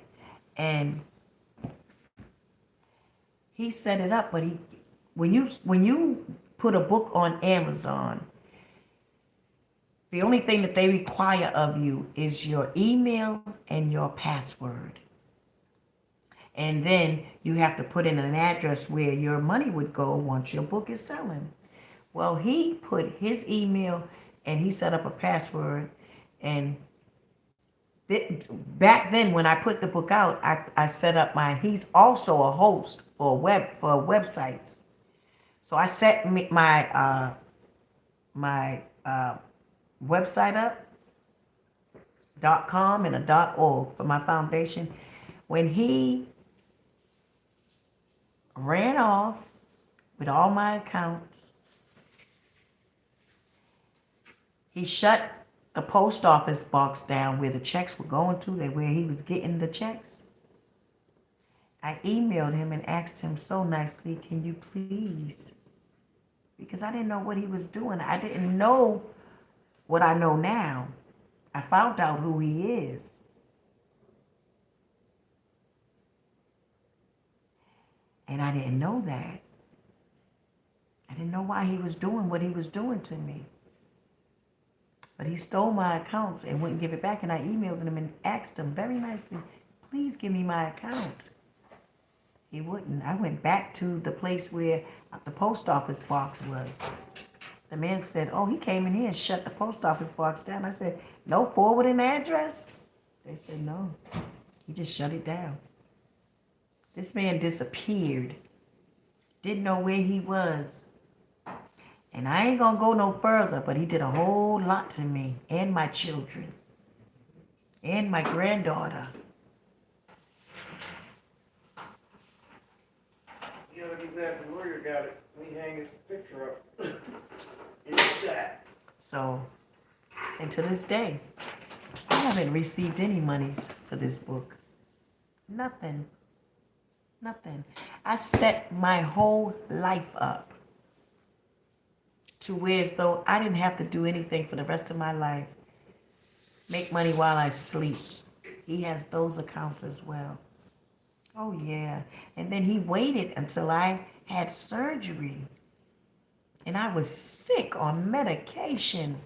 [SPEAKER 1] And he set it up, but when you put a book on Amazon, the only thing that they require of you is your email and your password. And then you have to put in an address where your money would go once your book is selling. Well, he put his email and he set up a password. And back then when I put the book out, I set up he's also a host for websites. So I set my website up, .com and a .org for my foundation. When he ran off with all my accounts, he shut the post office box down where the checks were going to, where he was getting the checks. I emailed him and asked him so nicely, can you please? Because I didn't know what he was doing. I didn't know what I know now. I found out who he is. And I didn't know that. I didn't know why he was doing what he was doing to me. But he stole my accounts and wouldn't give it back. And I emailed him and asked him very nicely, please give me my account. He wouldn't. I went back to the place where the post office box was. The man said, oh, he came in here and shut the post office box down. I said, no forwarding address? They said, no. He just shut it down. This man disappeared. Didn't know where he was. And I ain't gonna go no further, but he did a whole lot to me and my children and my granddaughter.
[SPEAKER 3] You gotta be glad the lawyer got it. We hang his picture up.
[SPEAKER 2] in the chat.
[SPEAKER 3] So, and to this day, I haven't received any monies for this book. Nothing. Nothing. I set my whole life up to where as though I didn't have to do anything for the rest of my life. Make money while I sleep. He has those accounts as well. Oh, yeah. And then he waited until I had surgery. And I was sick on medication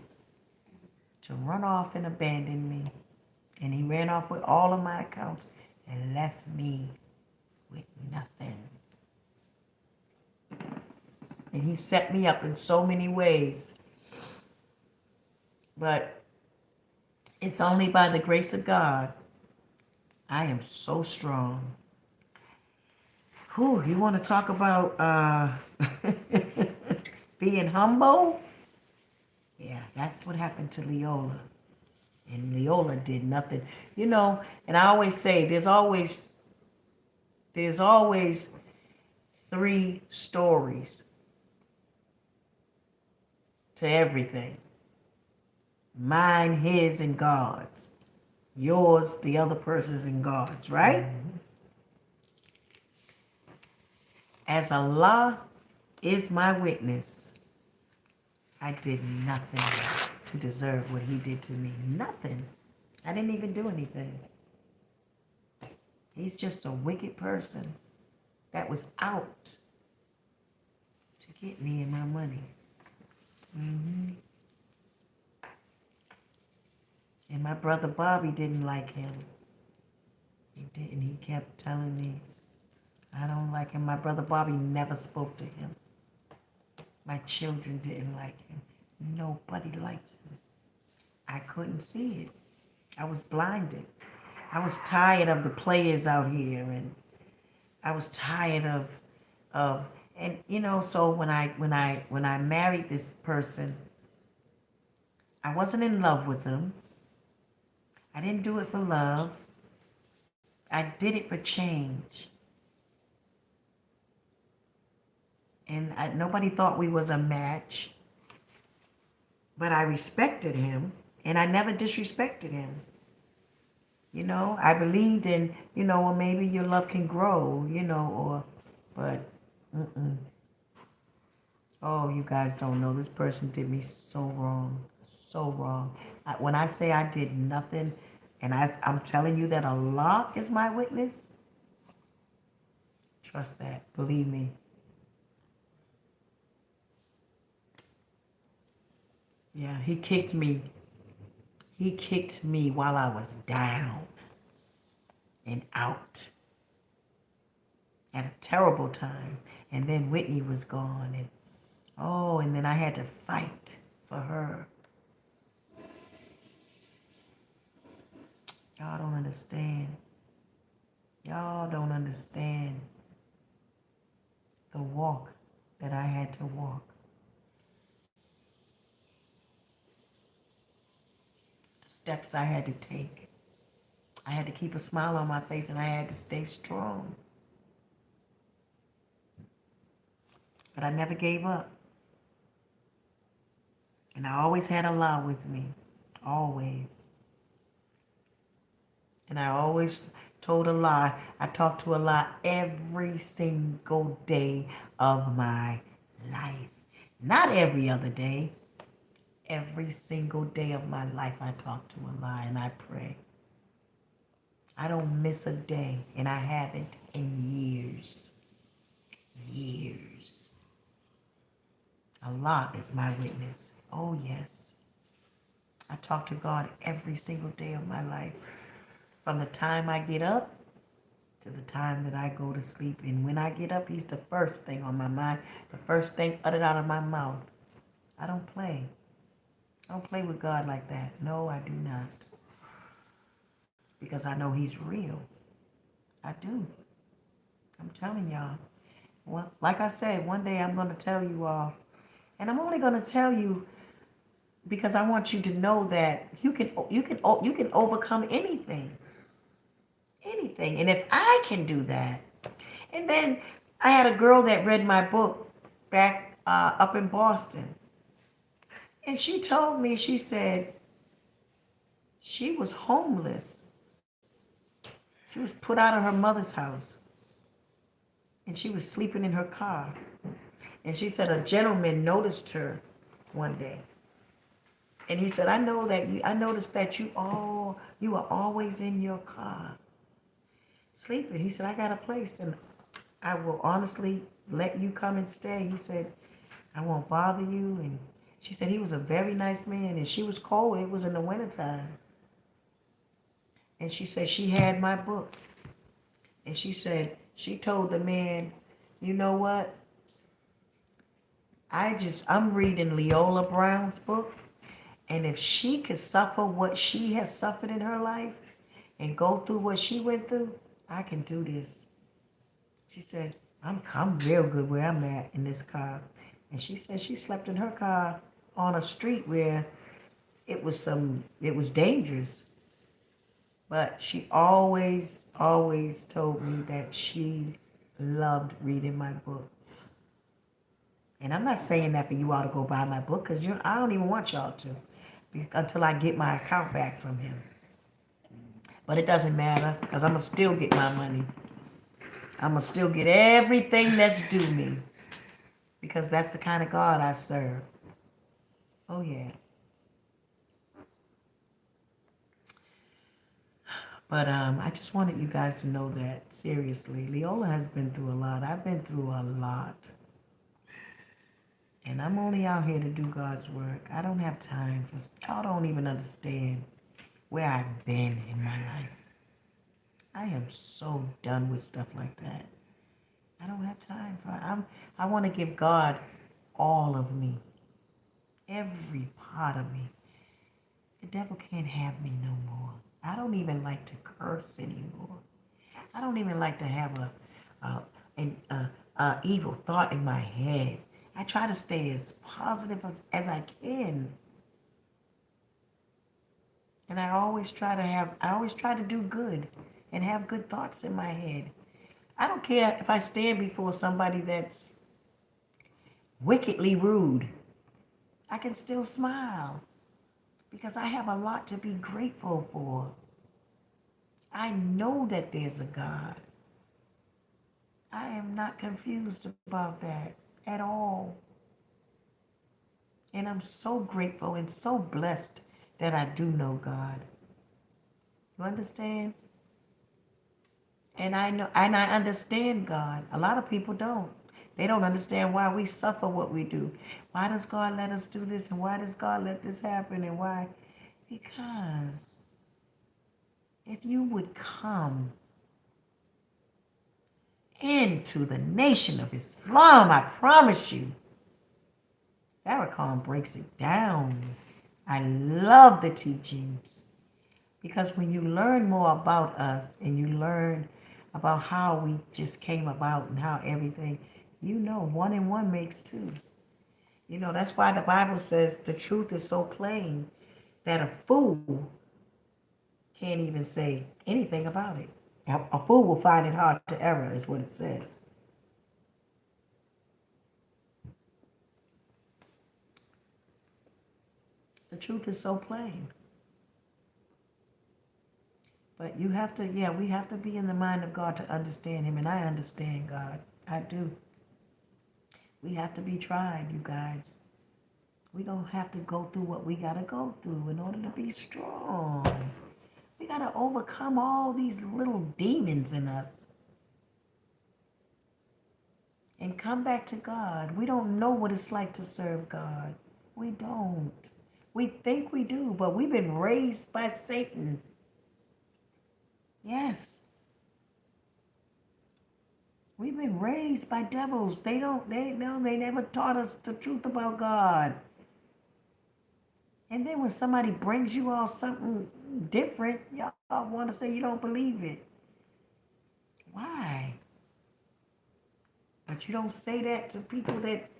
[SPEAKER 3] to run off and abandon me. And he ran off with all of my accounts and left me with nothing. And he set me up in so many ways. But it's only by the grace of God I am so strong. Whew, you want to talk about being humble? Yeah, that's what happened to Leolah. And Leolah did nothing. You know, and I always say there's always 3 stories to everything. Mine, his, and God's. Yours, the other person's, and God's, right? Mm-hmm. As Allah is my witness, I did nothing to deserve what he did to me. Nothing. I didn't even do anything. He's just a wicked person that was out to get me and my money. Mm-hmm. And my brother Bobby didn't like him. He didn't. He kept telling me, I don't like him. My brother Bobby never spoke to him. My children didn't like him. Nobody likes him. I couldn't see it. I was blinded. I was tired of the players out here, and I was tired and you know, so when I married this person, I wasn't in love with him. I didn't do it for love. I did it for change. And nobody thought we was a match. But I respected him, and I never disrespected him. You know, I believed in, you know, well, maybe your love can grow, you know, but, oh, you guys don't know. This person did me so wrong, so wrong. When I say I did nothing, and I'm telling you that Allah is my witness, trust that. Believe me. Yeah, he kicked me. He kicked me while I was down and out at a terrible time. And then Whitney was gone. And then I had to fight for her. Y'all don't understand. Y'all don't understand the walk that I had to walk. The steps I had to take. I had to keep a smile on my face, and I had to stay strong. But I never gave up. And I always had Allah with me. Always. And I always told Allah, I talked to Allah every single day of my life. Not every other day. Every single day of my life I talk to Allah and I pray. I don't miss a day, and I haven't in years. Years. Allah is my witness. Oh, yes. I talk to God every single day of my life. From the time I get up to the time that I go to sleep. And when I get up, he's the first thing on my mind, the first thing uttered out of my mouth. I don't play. I don't play with God like that. No, I do not. Because I know he's real. I do. I'm telling y'all. Well, like I said, one day I'm going to tell you all. And I'm only going to tell you because I want you to know that you can overcome anything. Anything. And if I can do that. And then I had a girl that read my book back up in Boston. And she told me, she said she was homeless. She was put out of her mother's house and she was sleeping in her car. And she said a gentleman noticed her one day. And he said, I noticed that you are always in your car sleeping. He said, I got a place and I will honestly let you come and stay. He said, I won't bother you. And she said he was a very nice man and she was cold. It was in the wintertime. And she said she had my book. And she said, she told the man, you know what? I'm reading Leolah Brown's book. And if she could suffer what she has suffered in her life and go through what she went through, I can do this. She said, I'm real good where I'm at in this car. And she said she slept in her car on a street where it was dangerous. But she always told me that she loved reading my book. And I'm not saying that for you all to go buy my book, because I don't even want y'all to until I get my account back from him. But it doesn't matter, because I'm going to still get my money. I'm going to still get everything that's due me, because that's the kind of God I serve. Oh, yeah. But I just wanted you guys to know that, seriously, Leolah has been through a lot. I've been through a lot. And I'm only out here to do God's work. I don't have time for, y'all don't even understand where I've been in my life. I am so done with stuff like that. I don't have time for it. I want to give God all of me. Every part of me. The devil can't have me no more. I don't even like to curse anymore. I don't even like to have an evil thought in my head. I try to stay as positive as I can. And I always try to do good and have good thoughts in my head. I don't care if I stand before somebody that's wickedly rude. I can still smile because I have a lot to be grateful for. I know that there's a God. I am not confused about that at all. And I'm so grateful and so blessed that I do know God. You understand? And I know, and I understand God. A lot of people don't. They don't understand why we suffer what we do. Why does God let us do this? And why does God let this happen? And why? Because if you would come into the nation of Islam, I promise you, Farrakhan breaks it down. I love the teachings because when you learn more about us and you learn about how we just came about and how everything, you know, 1 and 1 makes 2. You know, that's why the Bible says the truth is so plain that a fool can't even say anything about it. A fool will find it hard to err, is what it says. The truth is so plain. But you have to, yeah, we have to be in the mind of God to understand him. And I understand God. I do. We have to be tried, you guys. We don't have to go through what we got to go through in order to be strong. We got to overcome all these little demons in us and come back to God. We don't know what it's like to serve God. We don't. We think we do, but we've been raised by Satan. Yes. We've been raised by devils. They never taught us the truth about God. And then when somebody brings you all something different, y'all want to say you don't believe it. Why? But you don't say that to people that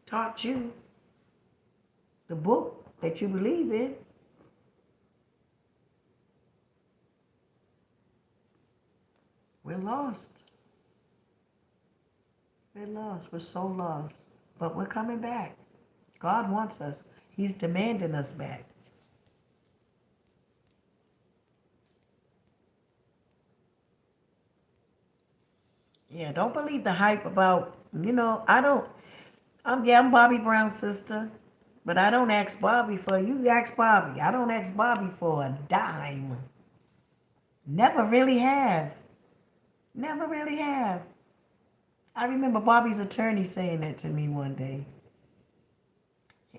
[SPEAKER 3] taught you the book that you believe in. We're lost. We're lost. We're so lost. But we're coming back. God wants us. He's demanding us back. Yeah, don't believe the hype about, I don't, I'm Bobby Brown's sister, but I don't ask Bobby for, you ask Bobby. I don't ask Bobby for a dime. Never really have. Never really have. I remember Bobby's attorney saying that to me one day.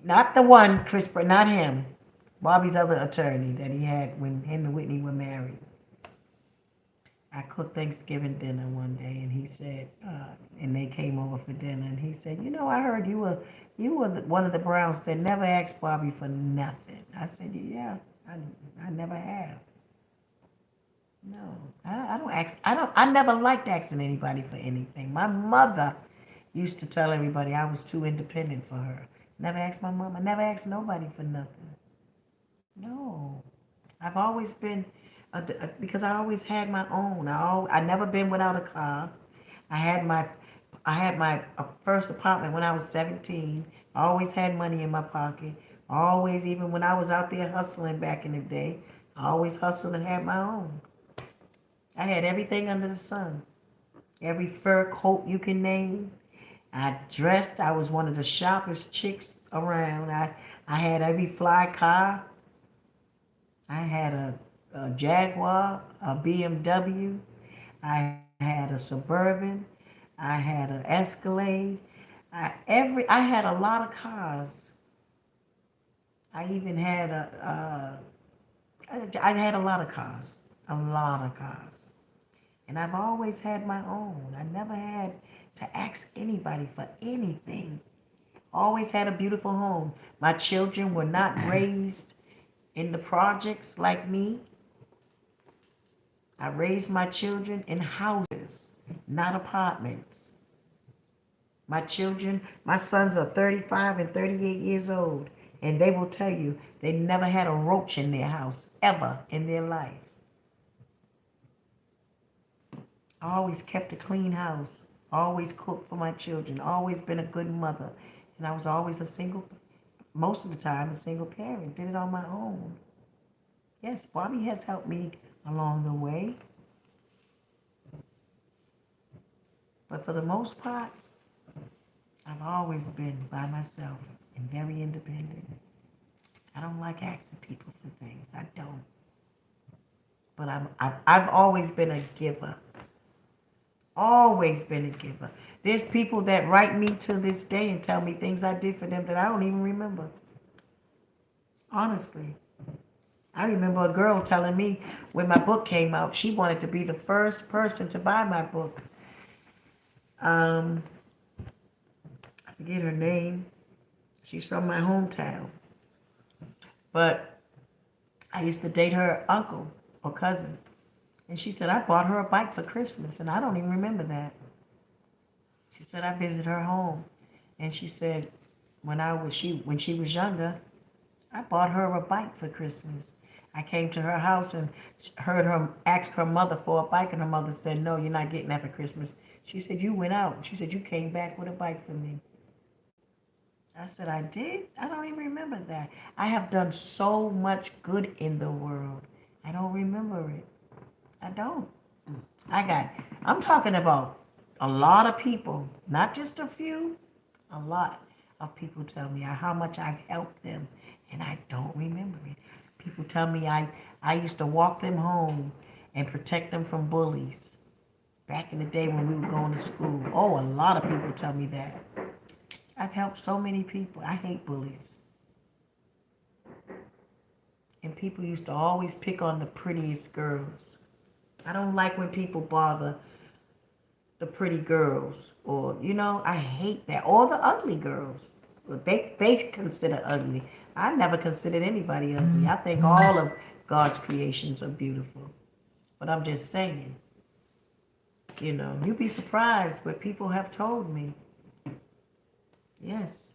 [SPEAKER 3] Not the one, not him. Bobby's other attorney that he had when him and Whitney were married. I cooked Thanksgiving dinner one day, and he said, and they came over for dinner, and he said, I heard you were one of the Browns that never asked Bobby for nothing. I said, yeah, I never have. No, I don't ask. I never liked asking anybody for anything. My mother used to tell everybody I was too independent for her. Never asked my mom. I never asked nobody for nothing. No, I've always been because I always had my own. I never been without a car. I had my first apartment when I was 17. I always had money in my pocket. Always, even when I was out there hustling back in the day, I always hustled and had my own. I had everything under the sun. Every fur coat you can name. I dressed. I was one of the sharpest chicks around. I had every fly car. I had a Jaguar, a BMW. I had a Suburban. I had an Escalade. I had a lot of cars. I even had I had a lot of cars. A lot of cars. And I've always had my own. I never had to ask anybody for anything. Always had a beautiful home. My children were not raised in the projects like me. I raised my children in houses, not apartments. My sons are 35 and 38 years old, and they will tell you they never had a roach in their house ever in their life. I always kept a clean house, always cooked for my children, always been a good mother. And I was always most of the time, a single parent, did it on my own. Yes, Bobby has helped me along the way. But for the most part, I've always been by myself and very independent. I don't like asking people for things. I don't. But I've always been a giver. Always been a giver. There's people that write me to this day and tell me things I did for them that I don't even remember. Honestly. I remember a girl telling me when my book came out, she wanted to be the first person to buy my book. I forget her name. She's from my hometown. But I used to date her uncle or cousin. And she said, I bought her a bike for Christmas, and I don't even remember that. She said, I visited her home. And she said, when she was younger, I bought her a bike for Christmas. I came to her house and heard her ask her mother for a bike, and her mother said, no, you're not getting that for Christmas. She said, you went out. She said, you came back with a bike for me. I said, I did? I don't even remember that. I have done so much good in the world. I don't remember it. I don't. I'm talking about a lot of people, not just a few, a lot of people tell me how much I've helped them, and I don't remember it. People tell me I used to walk them home and protect them from bullies back in the day when we were going to school. Oh, a lot of people tell me that. I've helped so many people. I hate bullies. And people used to always pick on the prettiest girls. I don't like when people bother the pretty girls, or I hate that, or the ugly girls. They consider ugly. I never considered anybody ugly. I think all of God's creations are beautiful. But I'm just saying, you'd be surprised what people have told me. Yes.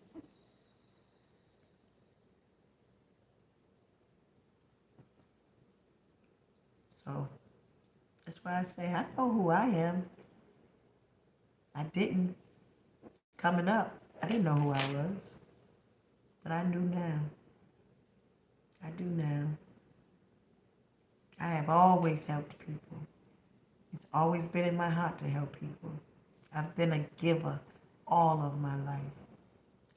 [SPEAKER 3] So that's why I say I know who I am. I didn't coming up. I didn't know who I was. But I do now. I do now. I have always helped people. It's always been in my heart to help people. I've been a giver all of my life.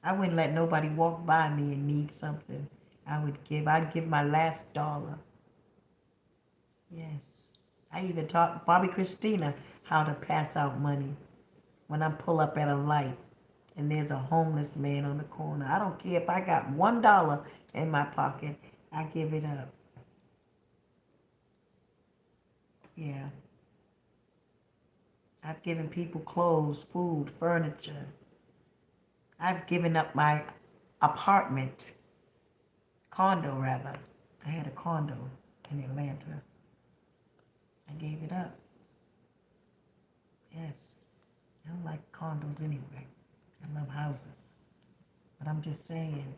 [SPEAKER 3] I wouldn't let nobody walk by me and need something. I'd give my last dollar. Yes. I even taught Bobby Christina how to pass out money when I pull up at a light and there's a homeless man on the corner. I don't care if I got $1 in my pocket, I give it up. Yeah. I've given people clothes, food, furniture. I've given up my apartment, condo rather. I had a condo in Atlanta. I gave it up. Yes. I don't like condos anyway. I love houses. But I'm just saying,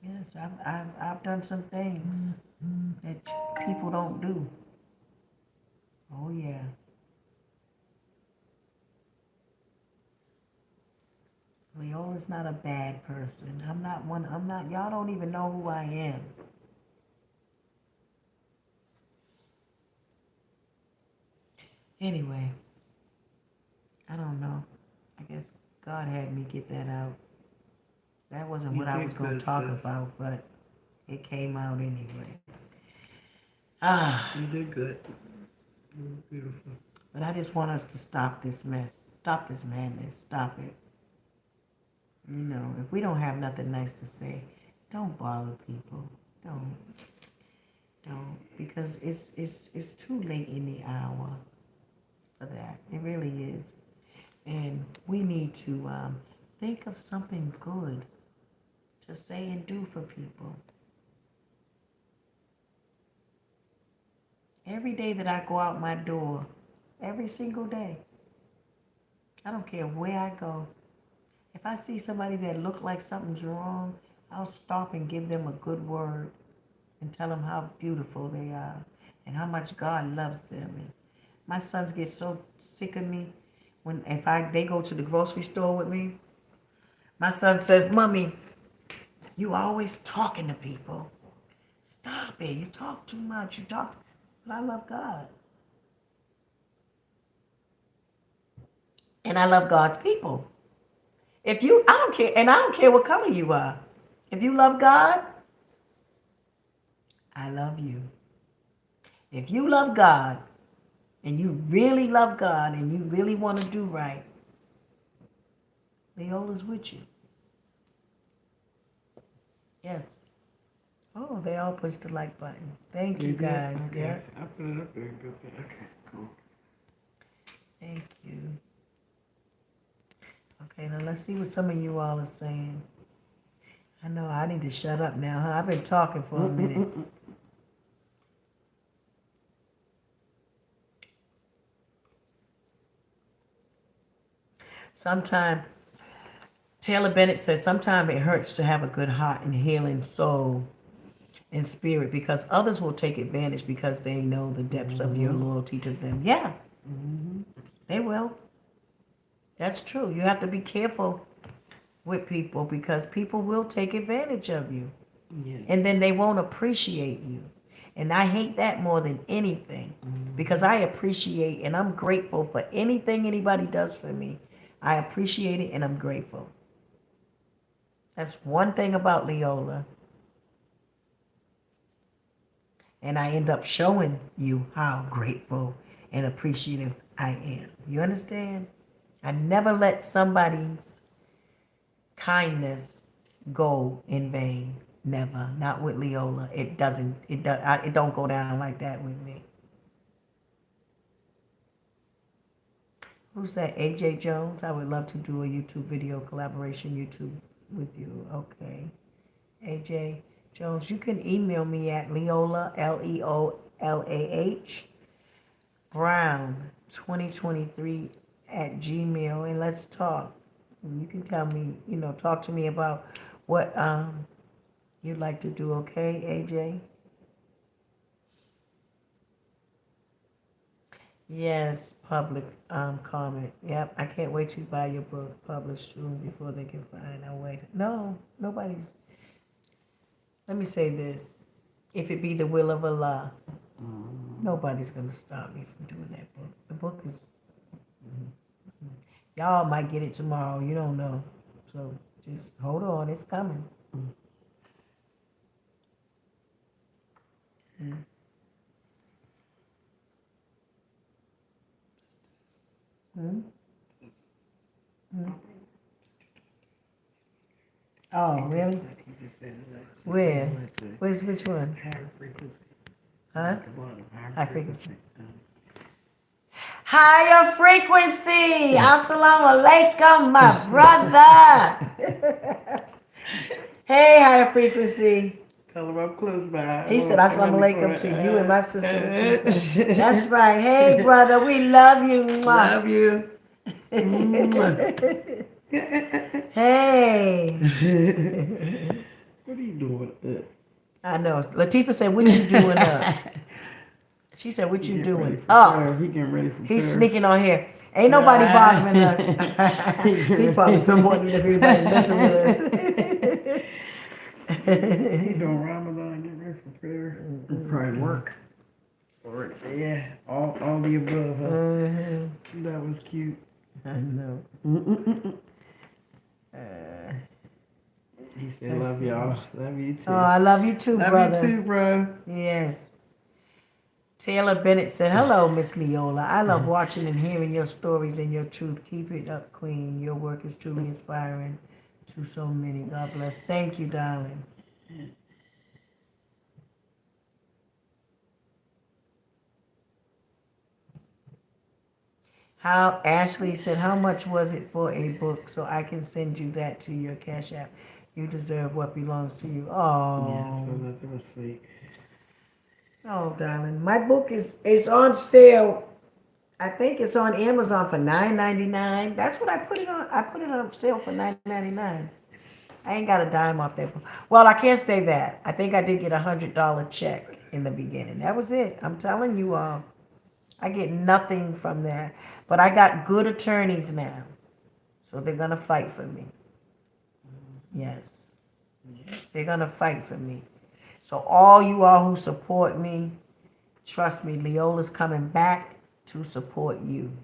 [SPEAKER 3] yes, I've done some things that people don't do. Oh yeah. Leola's not a bad person. Y'all don't even know who I am. Anyway, I don't know. I guess God had me get that out. That wasn't what I was going to talk about, but it came out anyway.
[SPEAKER 2] You did good. You were beautiful.
[SPEAKER 3] But I just want us to stop this mess. Stop this madness. Stop it. You know, if we don't have nothing nice to say, don't bother people. Don't. Because it's too late in the hour for that. It really is. And we need to think of something good to say and do for people. Every day that I go out my door, every single day, I don't care where I go, if I see somebody that look like something's wrong, I'll stop and give them a good word and tell them how beautiful they are and how much God loves them. And my sons get so sick of me they go to the grocery store with me. My son says, "Mommy, you always talking to people. Stop it. You talk too much. But I love God. And I love God's people. I don't care, and I don't care what color you are. If you love God, I love you. If you love God, and you really love God, and you really want to do right, Leola's with you. Yes. Oh, they all pushed the like button. Thank you, guys.
[SPEAKER 2] Okay.
[SPEAKER 3] Yeah.
[SPEAKER 2] I put it up there. Okay, cool.
[SPEAKER 3] Thank you. Okay, now let's see what some of you all are saying. I know I need to shut up now, huh? I've been talking for a minute. Sometimes, Taylor Bennett says, sometimes it hurts to have a good heart and healing soul and spirit because others will take advantage because they know the depths of your loyalty to them. Yeah, they will. That's true. You have to be careful with people because people will take advantage of you.
[SPEAKER 2] Yes.
[SPEAKER 3] And then they won't appreciate you. And I hate that more than anything because I appreciate and I'm grateful for anything anybody does for me. I appreciate it and I'm grateful. That's one thing about Leolah. And I end up showing you how grateful and appreciative I am. You understand? I never let somebody's kindness go in vain. Never. Not with Leolah. It don't go down like that with me. Who's that? AJ Jones? I would love to do a YouTube video collaboration with you. Okay. AJ Jones, you can email me at Leolah, Leolah, Brown 2023 at Gmail and let's talk. And you can tell me, talk to me about what you'd like to do, okay, AJ? Yes, public comment. Yep, I can't wait to buy your book published soon before they can find a way. No, nobody's. Let me say this: if it be the will of Allah, nobody's gonna stop me from doing that book. The book is. Y'all might get it tomorrow. You don't know, so just hold on. It's coming. Hmm? Hmm? Oh, really?
[SPEAKER 2] He just said it.
[SPEAKER 3] Where? Where's which one?
[SPEAKER 2] Higher frequency.
[SPEAKER 3] Huh?
[SPEAKER 2] At the bottom.
[SPEAKER 3] High frequency.
[SPEAKER 2] Uh,
[SPEAKER 3] Higher frequency. Assalamu alaikum, my brother. Hey, higher frequency.
[SPEAKER 2] Tell him I'm close by.
[SPEAKER 3] He said, Assalamu alaikum to you and my sister. Latifa. That's right. Hey, brother, we love you. Mwah.
[SPEAKER 2] Love you.
[SPEAKER 3] Hey.
[SPEAKER 2] What are you doing?
[SPEAKER 3] I know. Latifa said, what you doing up? She said, what you doing?
[SPEAKER 2] He getting ready for
[SPEAKER 3] He's
[SPEAKER 2] prayer.
[SPEAKER 3] sneaking on here. Ain't nobody bothering us. He's probably someone that everybody messing with us.
[SPEAKER 2] He doing Ramadan, getting ready for prayer. Probably work. Or yeah, all the above. Huh? That was cute.
[SPEAKER 3] I know.
[SPEAKER 2] He said, "Love y'all. Love you too.
[SPEAKER 3] Oh, I love you too,
[SPEAKER 2] Love
[SPEAKER 3] brother.
[SPEAKER 2] you too, bro."
[SPEAKER 3] Yes. Taylor Bennett said, hello, Miss Leolah. I love watching and hearing your stories and your truth. Keep it up, Queen. Your work is truly inspiring to so many. God bless. Thank you, darling. How Ashley said, how much was it for a book so I can send you that to your Cash App? You deserve what belongs to you. Oh.
[SPEAKER 2] Yeah, so that was sweet.
[SPEAKER 3] Oh, darling, my book is on sale. I think it's on Amazon for $9.99. That's what I put it on. I put it on sale for $9.99. I ain't got a dime off that book. Well, I can't say that. I think I did get $100 check in the beginning. That was it. I'm telling you all, I get nothing from that. But I got good attorneys now, so they're gonna fight for me. Yes, they're gonna fight for me. So all you all who support me, trust me, Leolah's coming back to support you.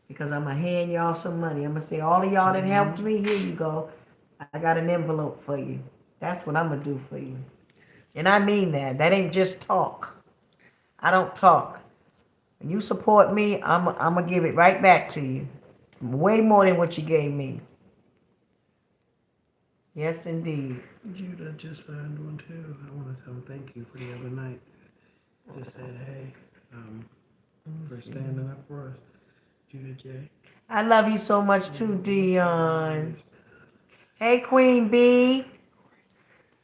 [SPEAKER 3] Because I'm going to hand y'all some money. I'm going to say, all of y'all that helped me, here you go. I got an envelope for you. That's what I'm going to do for you. And I mean that. That ain't just talk. I don't talk. When you support me, I'm going to give it right back to you. Way more than what you gave me. Yes, indeed.
[SPEAKER 2] Judah just signed one too. I want to tell him thank you for the other night. Just said, hey, for standing up for us. Judah J.
[SPEAKER 3] I love you so much too, Dion. Hey, Queen B.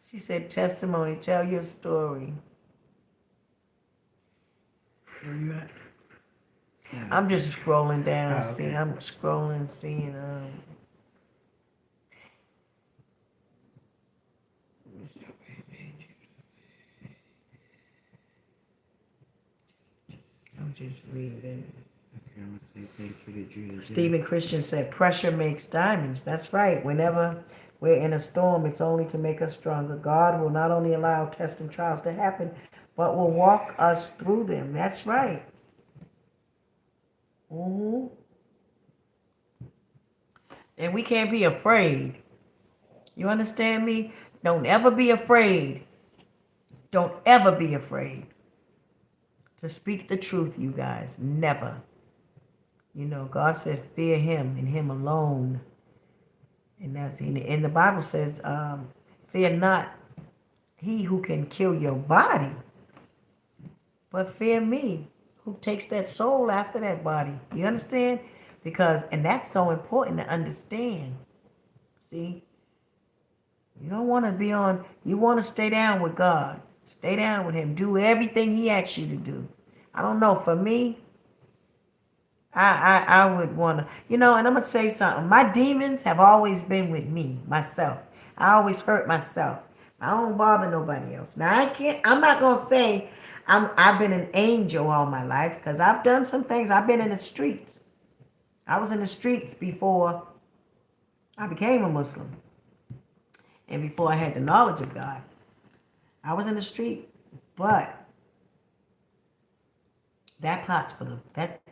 [SPEAKER 3] She said, testimony, tell your story.
[SPEAKER 2] Where you at? Yeah.
[SPEAKER 3] I'm just scrolling down,
[SPEAKER 2] okay.
[SPEAKER 3] seeing. I'm scrolling, seeing. I'm just reading.
[SPEAKER 2] Okay, I'm gonna say thank you to Judah J.
[SPEAKER 3] Stephen Christian said, pressure makes diamonds. That's right. Whenever we're in a storm, it's only to make us stronger. God will not only allow tests and trials to happen, but will walk us through them. That's right. Mm-hmm. And we can't be afraid. You understand me? Don't ever be afraid. Don't ever be afraid to speak the truth, you guys. Never. You know, God said, fear him and him alone. And the Bible says, fear not he who can kill your body, but fear me who takes that soul after that body. You understand? And that's so important to understand. See? You don't want to be on, you want to stay down with God. Stay down with him. Do everything he asks you to do. I don't know. For me, I would want to, and I'm going to say something. My demons have always been with me, myself. I always hurt myself. I don't bother nobody else. Now, I'm not going to say I've been an angel all my life because I've done some things. I've been in the streets. I was in the streets before I became a Muslim and before I had the knowledge of God. I was in the street, but that pot's for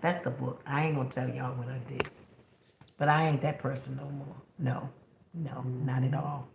[SPEAKER 3] that's the book. I ain't gonna tell y'all what I did, but I ain't that person no more. No, no, not at all.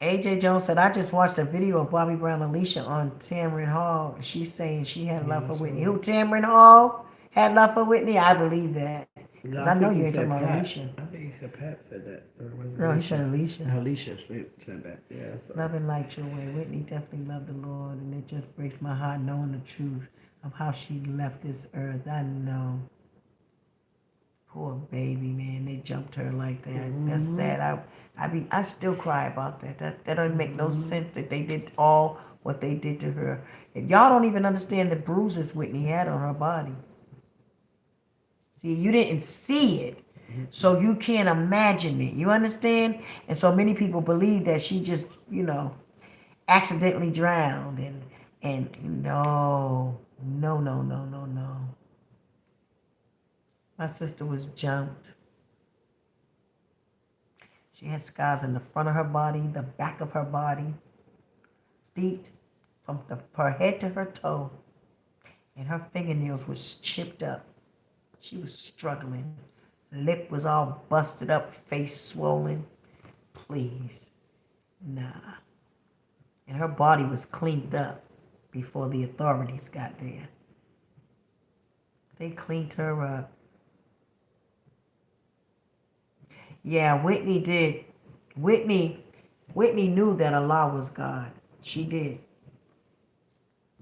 [SPEAKER 3] AJ Jones said, I just watched a video of Bobby Brown Alicia on Tamron Hall. She's saying she had love for Whitney. Who, Tamron Hall had love for Whitney? I believe that. Because I know you ain't talking about Alicia.
[SPEAKER 2] I think he said Pat said that. Or was it
[SPEAKER 3] No, he said Alicia.
[SPEAKER 2] Alicia said that. Yeah. So.
[SPEAKER 3] Love and light your way. Whitney definitely loved the Lord, and it just breaks my heart knowing the truth of how she left this earth. I know. Poor baby, man. They jumped her like that. That's sad. I still cry about that. That don't make no sense that they did all what they did to her. If y'all don't even understand the bruises Whitney had on her body. See, you didn't see it, so you can't imagine it. You understand? And so many people believe that she just, accidentally drowned. And no. My sister was jumped. She had scars in the front of her body, the back of her body, feet, from her head to her toe, and her fingernails was chipped up. She was struggling. Lip was all busted up, face swollen. Please, nah. And her body was cleaned up before the authorities got there. They cleaned her up. Yeah, Whitney did. Whitney knew that Allah was God. She did.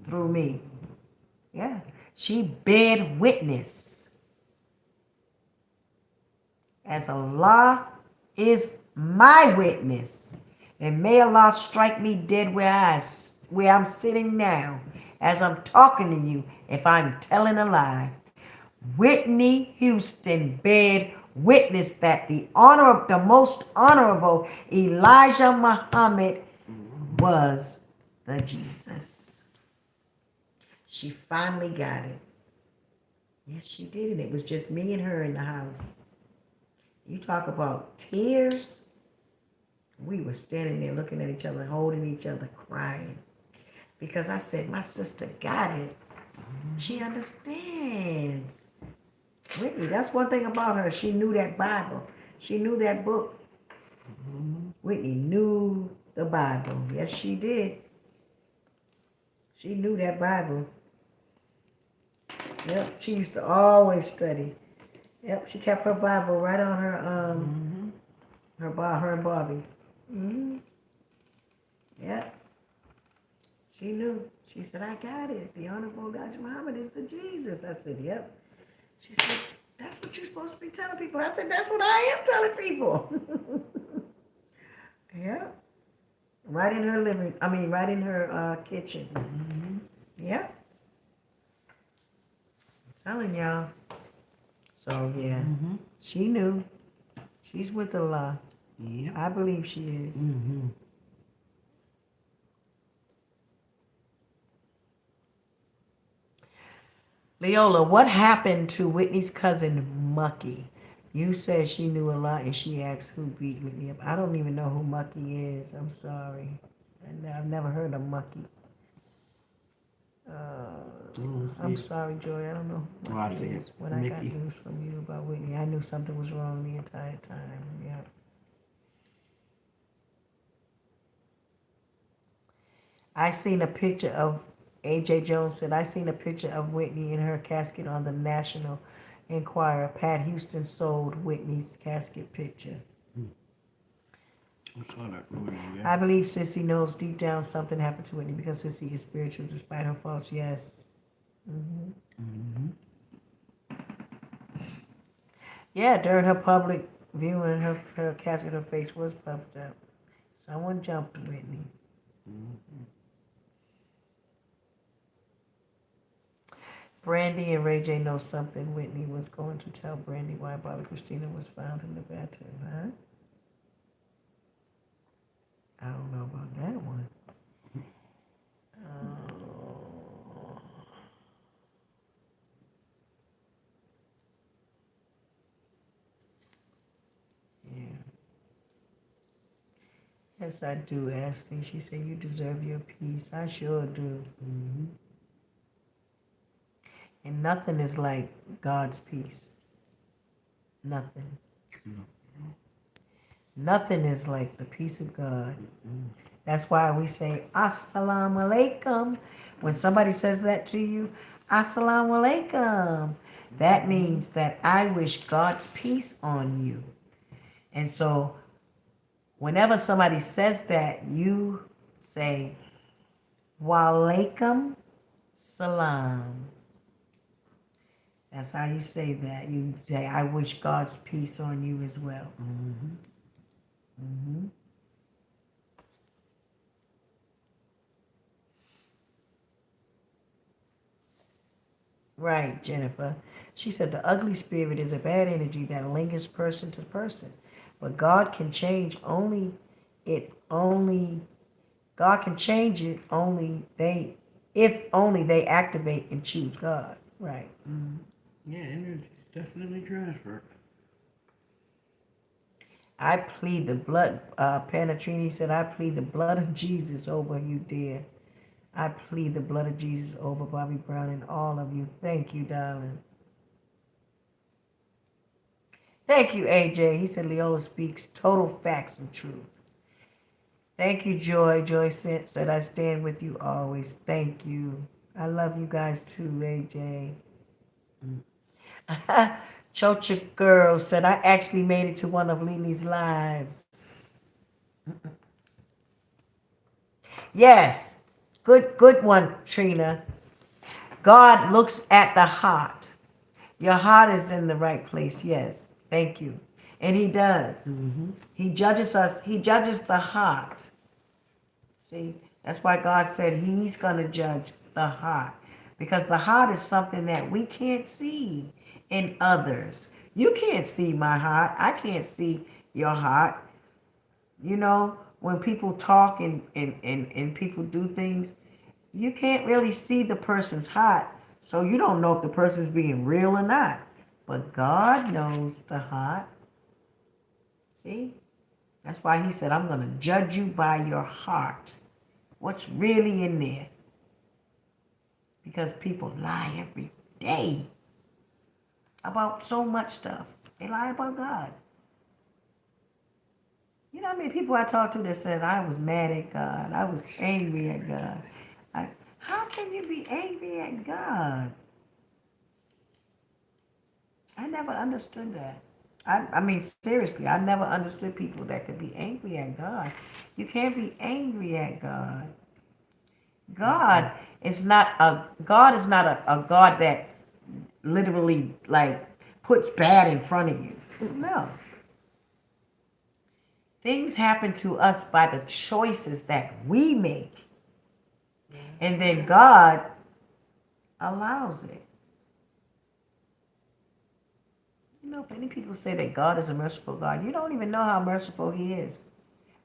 [SPEAKER 3] Through me. Yeah. She bared witness. As Allah is my witness. And may Allah strike me dead where I'm sitting now, as I'm talking to you, if I'm telling a lie. Whitney Houston bared witness that the most honorable Elijah Muhammad was the Jesus. She finally got it. Yes, she did, and it was just me and her in the house. You talk about tears. We were standing there looking at each other, holding each other, crying. Because I said, my sister got it. She understands. Whitney, that's one thing about her. She knew that Bible. She knew that book. Whitney knew the Bible. Yes, she did. She knew that Bible. Yep, she used to always study. Yep, she kept her Bible right on her her and Bobby. Yep. She knew. She said, I got it. The Honorable Elijah Muhammad is the Jesus. I said, yep. She said, that's what you're supposed to be telling people. I said, that's what I am telling people. Yeah. Right in her right in her kitchen. Yeah. I'm telling y'all. So, yeah. She knew. She's with Allah.
[SPEAKER 2] Yeah.
[SPEAKER 3] I believe she is. Leolah, what happened to Whitney's cousin Mucky? You said she knew a lot and she asked who beat Whitney up. I don't even know who Mucky is. I'm sorry. I've never heard of Mucky. I'm sorry, Joy. I don't know who Mucky is. When I got news from you about Whitney, I knew something was wrong the entire time. Yeah. I seen a picture of AJ Jones said, I seen a picture of Whitney in her casket on the National Enquirer. Pat Houston sold Whitney's casket picture.
[SPEAKER 2] I saw that movie,
[SPEAKER 3] I believe Sissy knows deep down something happened to Whitney because Sissy is spiritual despite her faults. Yes. Yeah, during her public viewing, her casket, her face was puffed up. Someone jumped Whitney. Brandy and Ray J know something. Whitney was going to tell Brandy why Bobby Christina was found in the bathroom, huh? about that one. Oh, yeah. Yes, I do, Ashley. She said you deserve your peace. I sure do. And nothing is like God's peace. Nothing. Nothing is like the peace of God. That's why we say Assalamu alaikum. When somebody says that to you, Assalamu alaikum. That means that I wish God's peace on you. And so whenever somebody says that, you say wa alaikum salam. That's how you say that. You say, I wish God's peace on you as well. Right, Jennifer. She said the ugly spirit is a bad energy that lingers person to person. But God can change God can change it if only they activate and choose God. Right.
[SPEAKER 2] Yeah, energy definitely transferred.
[SPEAKER 3] I plead the blood, Panatrini said, I plead the blood of Jesus over you, dear. I plead the blood of Jesus over Bobby Brown and all of you. Thank you, darling. Thank you, AJ. He said Leolah speaks total facts and truth. Thank you, Joy. Joy said, I stand with you always. Thank you. I love you guys too, AJ. Chocha Girl said, I actually made it to one of Lili's lives. Yes. Good one, Trina. God looks at the heart. Your heart is in the right place. Yes. Thank you. And he does. He judges us. He judges the heart. See, that's why God said he's going to judge the heart. Because the heart is something that we can't see in others. You can't see my heart. I can't see your heart. You know, when people talk and people do things, you can't really see the person's heart. So you don't know if the person's being real or not. But God knows the heart. See? That's why he said, I'm going to judge you by your heart. What's really in there? Because people lie every day about so much stuff. They lie about God. You know how many people I talked to that said, I was mad at God. I was angry at God. How can you be angry at God? I never understood that. I mean, seriously, I never understood people that could be angry at God. You can't be angry at God. God is not a God that literally like puts bad in front of you. No. Things happen to us by the choices that we make. And then God allows it. You know, many people say that God is a merciful God. You don't even know how merciful he is.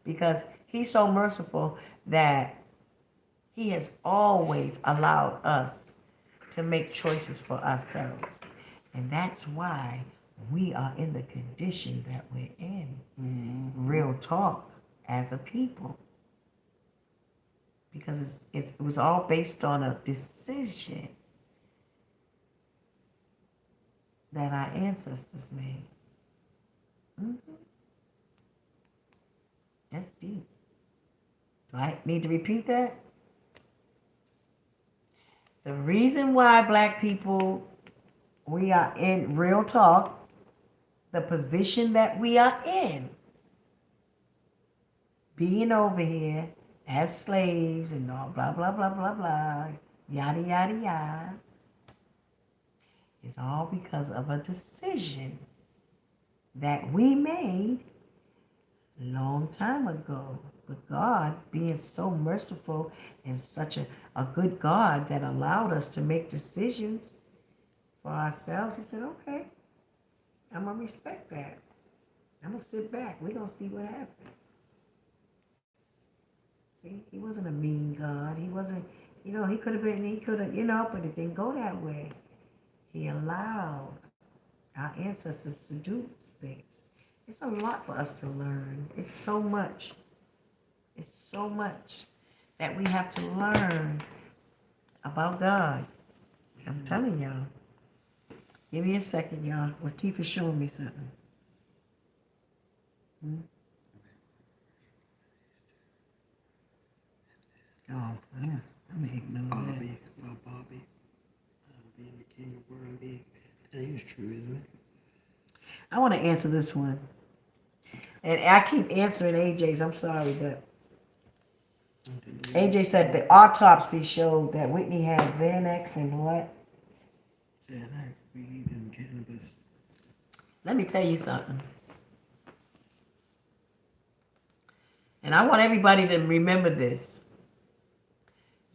[SPEAKER 3] Because he's so merciful that he has always allowed us to make choices for ourselves. And that's why we are in the condition that we're in. Real talk as a people. Because it was all based on a decision that our ancestors made. That's deep. Do I need to repeat that? The reason why black people, we are in real talk, the position that we are in, being over here as slaves and all blah, blah, blah, blah, blah, yada, yada, yada, is all because of a decision that we made a long time ago. But God, being so merciful and such a good God that allowed us to make decisions for ourselves, he said, okay, I'm going to respect that. I'm going to sit back. We're going to see what happens. See, he wasn't a mean God. He wasn't, he could have been, he could have, but it didn't go that way. He allowed our ancestors to do things. It's a lot for us to learn. It's so much. It's so much that we have to learn about God. I'm telling y'all. Give me a second, y'all. Latifah's showing me something. Oh, yeah. I'm gonna ignore that.
[SPEAKER 2] Bobby, about Bobby being the king of R&B. That is true, isn't it?
[SPEAKER 3] I want to answer this one. And I keep answering AJ's. I'm sorry, but AJ said the autopsy showed that Whitney had Xanax and what?
[SPEAKER 2] Xanax, weed, and cannabis.
[SPEAKER 3] Let me tell you something. And I want everybody to remember this.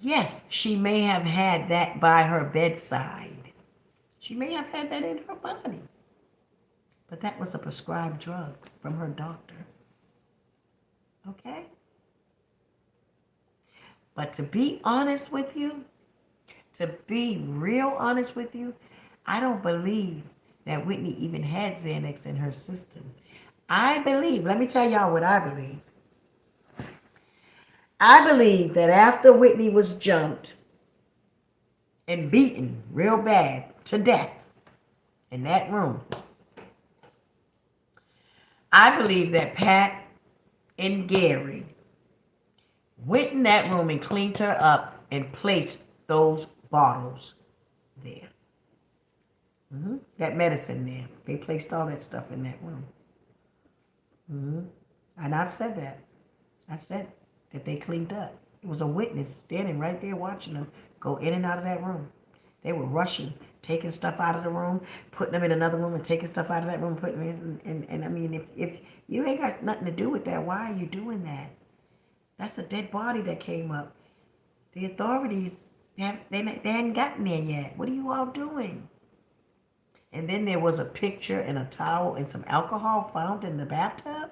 [SPEAKER 3] Yes, she may have had that by her bedside. She may have had that in her body. But that was a prescribed drug from her doctor. Okay? But to be honest with you, to be real honest with you, I don't believe that Whitney even had Xanax in her system. I believe, let me tell y'all what I believe. I believe that after Whitney was jumped and beaten real bad to death in that room, I believe that Pat and Gary went in that room and cleaned her up and placed those bottles there. That medicine there. They placed all that stuff in that room. And I've said that. I said that they cleaned up. It was a witness standing right there watching them go in and out of that room. They were rushing, taking stuff out of the room, putting them in another room and taking stuff out of that room, putting them in. And I mean, if you ain't got nothing to do with that, why are you doing that? That's a dead body that came up. The authorities, they hadn't gotten there yet. What are you all doing? And then there was a picture and a towel and some alcohol found in the bathtub.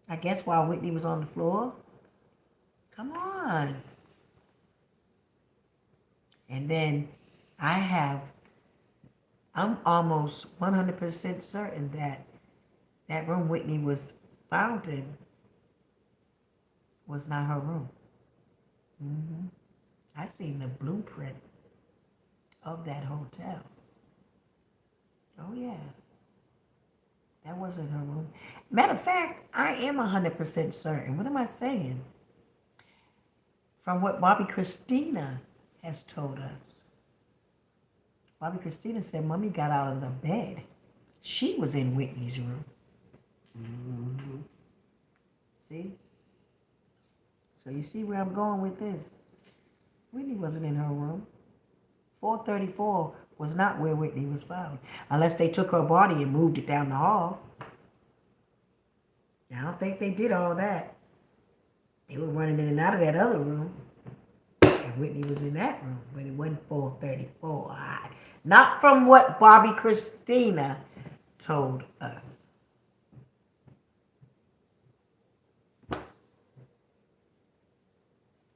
[SPEAKER 3] I guess while Whitney was on the floor. Come on. And then I'm almost 100% certain that that room Whitney was found in was not her room. I seen the blueprint of that hotel. Oh yeah. That wasn't her room. Matter of fact, I am 100% certain. What am I saying? From what Bobby Christina has told us. Bobby Christina said Mommy got out of the bed. She was in Whitney's room. See? So you see where I'm going with this. Whitney wasn't in her room. 434 was not where Whitney was found. Unless they took her body and moved it down the hall. I don't think they did all that. They were running in and out of that other room. And Whitney was in that room, but it wasn't 434. Not from what Bobby Christina told us.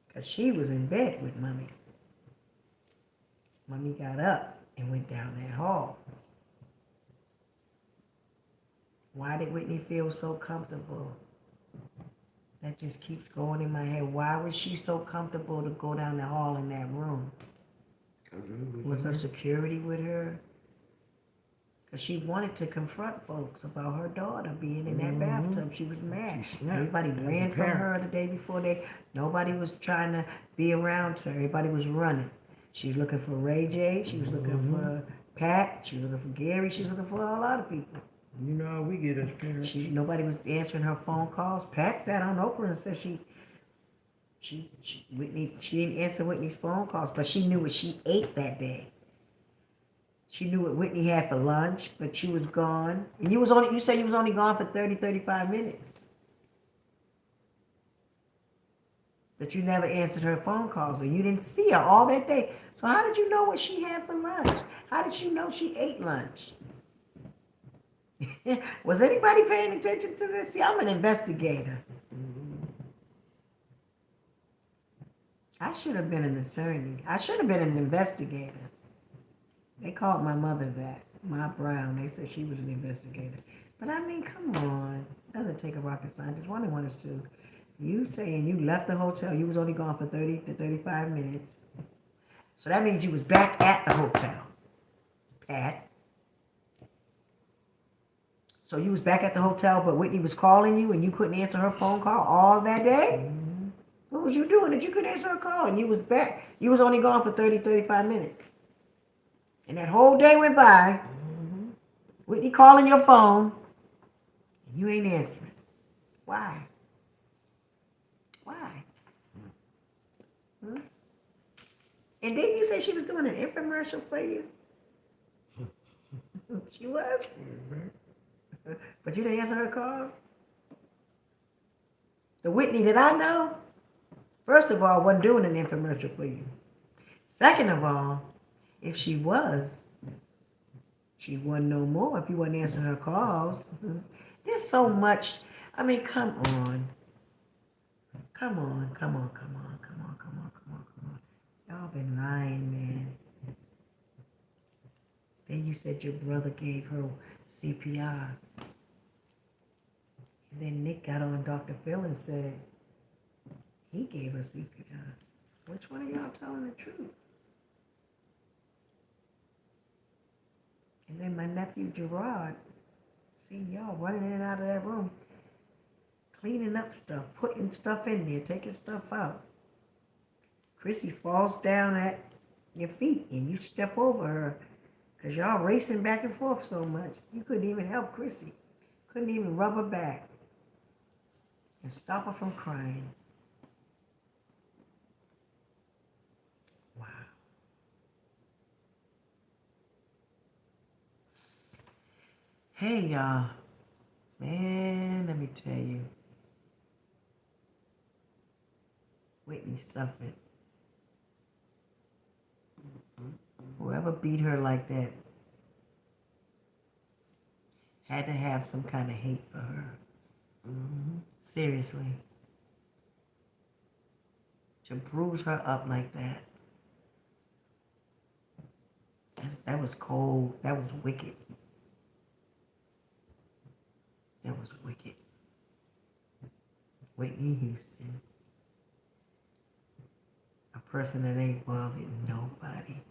[SPEAKER 3] Because she was in bed with Mommy. Mommy got up and went down that hall. Why did Whitney feel so comfortable? That just keeps going in my head. Why was she so comfortable to go down the hall in that room? Was her security with her? Because she wanted to confront folks about her daughter being in that bathtub. She was mad. Everybody ran from her the day before. Nobody was trying to be around her. Everybody was running. She was looking for Ray J. She was looking for Pat. She was looking for Gary. She was looking for a lot of people.
[SPEAKER 2] You know how we get as parents.
[SPEAKER 3] Nobody was answering her phone calls. Pat sat on Oprah and said Whitney, she didn't answer Whitney's phone calls, but she knew what she ate that day. She knew what Whitney had for lunch, but she was gone. And you said you was only gone for 30, 35 minutes. But you never answered her phone calls, and you didn't see her all that day. So how did you know what she had for lunch? How did you know she ate lunch? Was anybody paying attention to this? See, I'm an investigator.
[SPEAKER 1] I should have been an attorney. I should have been an investigator. They called my mother that. Ma Brown. They said she was an investigator. But I mean, come on. Doesn't take a rocket scientist. One and one is two. You saying you left the hotel, you was only gone for 30 to 35 minutes. So that means you was back at the hotel, Pat. So you was back at the hotel, but Whitney was calling you and you couldn't answer her phone call all that day? Mm-hmm. What was you doing that you couldn't answer her call and you was back? You was only gone for 30, 35 minutes. And that whole day went by. Mm-hmm. Whitney calling your phone and you ain't answering. Why? Why? Hmm? And didn't you say she was doing an infomercial for you? She was? Mm-hmm. But you didn't answer her call? The Whitney that I know, first of all, wasn't doing an infomercial for you. Second of all, if she was, she wasn't no more if you wasn't answering her calls. Mm-hmm. There's so much. I mean, come on. Come on, come on, come on, come on, come on, come on, come on. Y'all been lying, man. Then you said your brother gave her CPR. And then Nick got on Dr. Phil and said he gave her CPR. Which one of y'all telling the truth? And then my nephew Gerard, see y'all running in and out of that room, cleaning up stuff, putting stuff in there, taking stuff out. Chrissy falls down at your feet and you step over her because y'all racing back and forth so much. You couldn't even help Chrissy. Couldn't even rub her back and stop her from crying. Wow. Hey, y'all. Man, let me tell you. Whitney suffered. Whoever beat her like that had to have some kind of hate for her. Mm-hmm. Seriously. To bruise her up like that. That was cold. That was wicked. That was wicked. Whitney Houston. A person that ain't bothered nobody.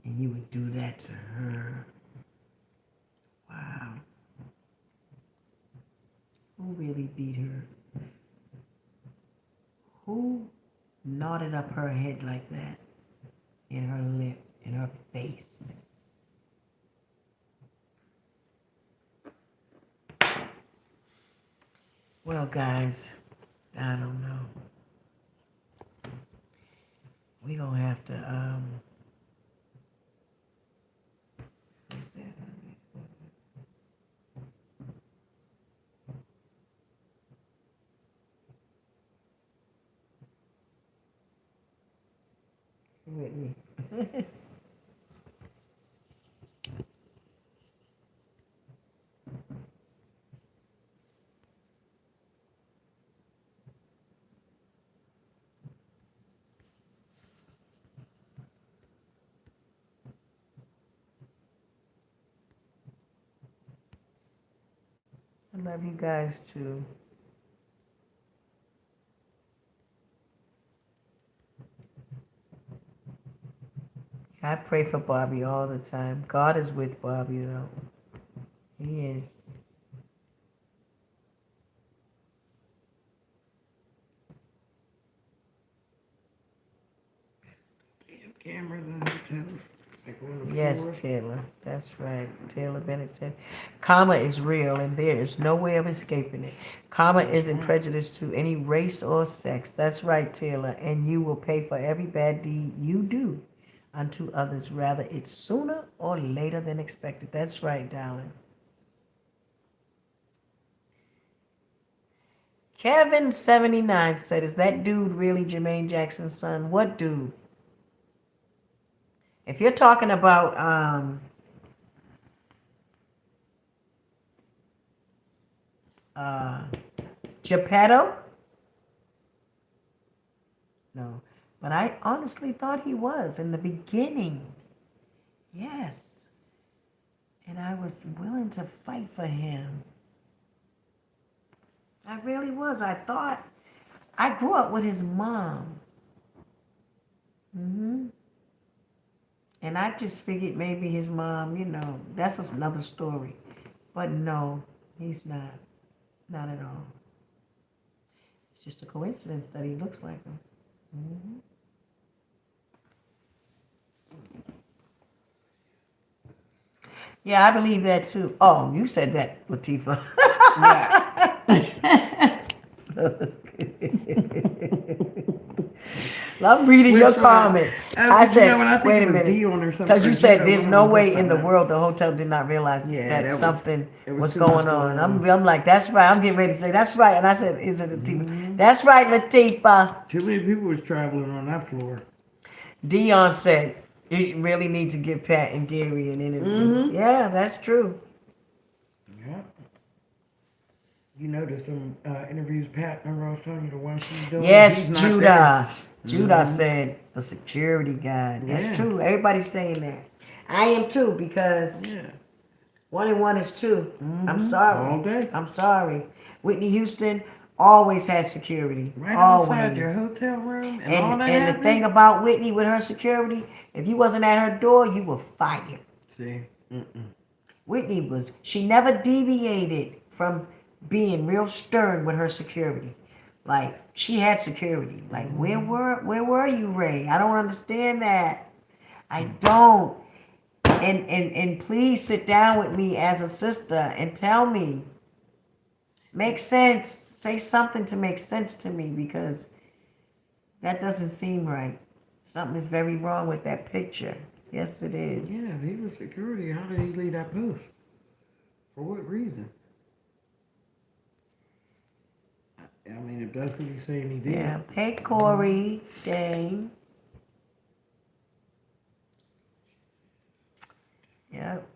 [SPEAKER 1] And you would do that to her. Wow. Who really beat her? Who knotted up her head like that? In her lip, in her face. Well, guys, I don't know. We gonna have to, Whitney. I love you guys too. I pray for Bobby all the time. God is with Bobby though. He is.
[SPEAKER 2] Cameras in hotels.
[SPEAKER 1] Yes, Taylor. That's right. Taylor Bennett said, karma is real and there is no way of escaping it. Karma isn't prejudiced to any race or sex. That's right, Taylor. And you will pay for every bad deed you do unto others, rather it's sooner or later than expected. That's right, darling. Kevin79 said, is that dude really Jermaine Jackson's son? What dude? If you're talking about Geppetto,
[SPEAKER 3] But I honestly thought he was in the beginning. Yes. And I was willing to fight for him. I really was. I thought I grew up with his mom. And I just figured maybe his mom, that's another story. But no, he's not. Not at all. It's just a coincidence that he looks like him. Yeah, I believe that too. Oh, you said that, Latifah. I'm reading your comment. I said, wait a minute, because you said there's no way in the world the hotel did not realize that something was going on. I'm like, that's right. I'm getting ready to say that's right, and I said, is it Latifah? That's right, Latifah.
[SPEAKER 2] Too many people was traveling on that floor.
[SPEAKER 3] Dion said, you really need to give Pat and Gary an interview. Yeah, that's true.
[SPEAKER 2] Yeah. You noticed them interviews, Pat, remember I was telling you the one she's doing?
[SPEAKER 3] Yes, Judah. Judah said the security guy. That's true. Everybody's saying that. I am too, because 1 and 1 is 2. I'm sorry.
[SPEAKER 2] All day.
[SPEAKER 3] I'm sorry. Whitney Houston always had security.
[SPEAKER 2] Right
[SPEAKER 3] always.
[SPEAKER 2] outside your hotel room and all that.
[SPEAKER 3] And the thing about Whitney with her security, if you wasn't at her door, you were fired.
[SPEAKER 2] See?
[SPEAKER 3] Whitney she never deviated from being real stern with her security. Like, she had security. Like, where were you, Ray? I don't understand that. I don't. And please sit down with me as a sister and tell me. Make sense. Say something to make sense to me, because that doesn't seem right. Something is very wrong with that picture. Yes, it is.
[SPEAKER 2] Yeah, if he was security, how did he leave that post? For what reason? I mean, if that's what he's saying he did.
[SPEAKER 3] Yeah. Hey, Corey, Dane. Yep.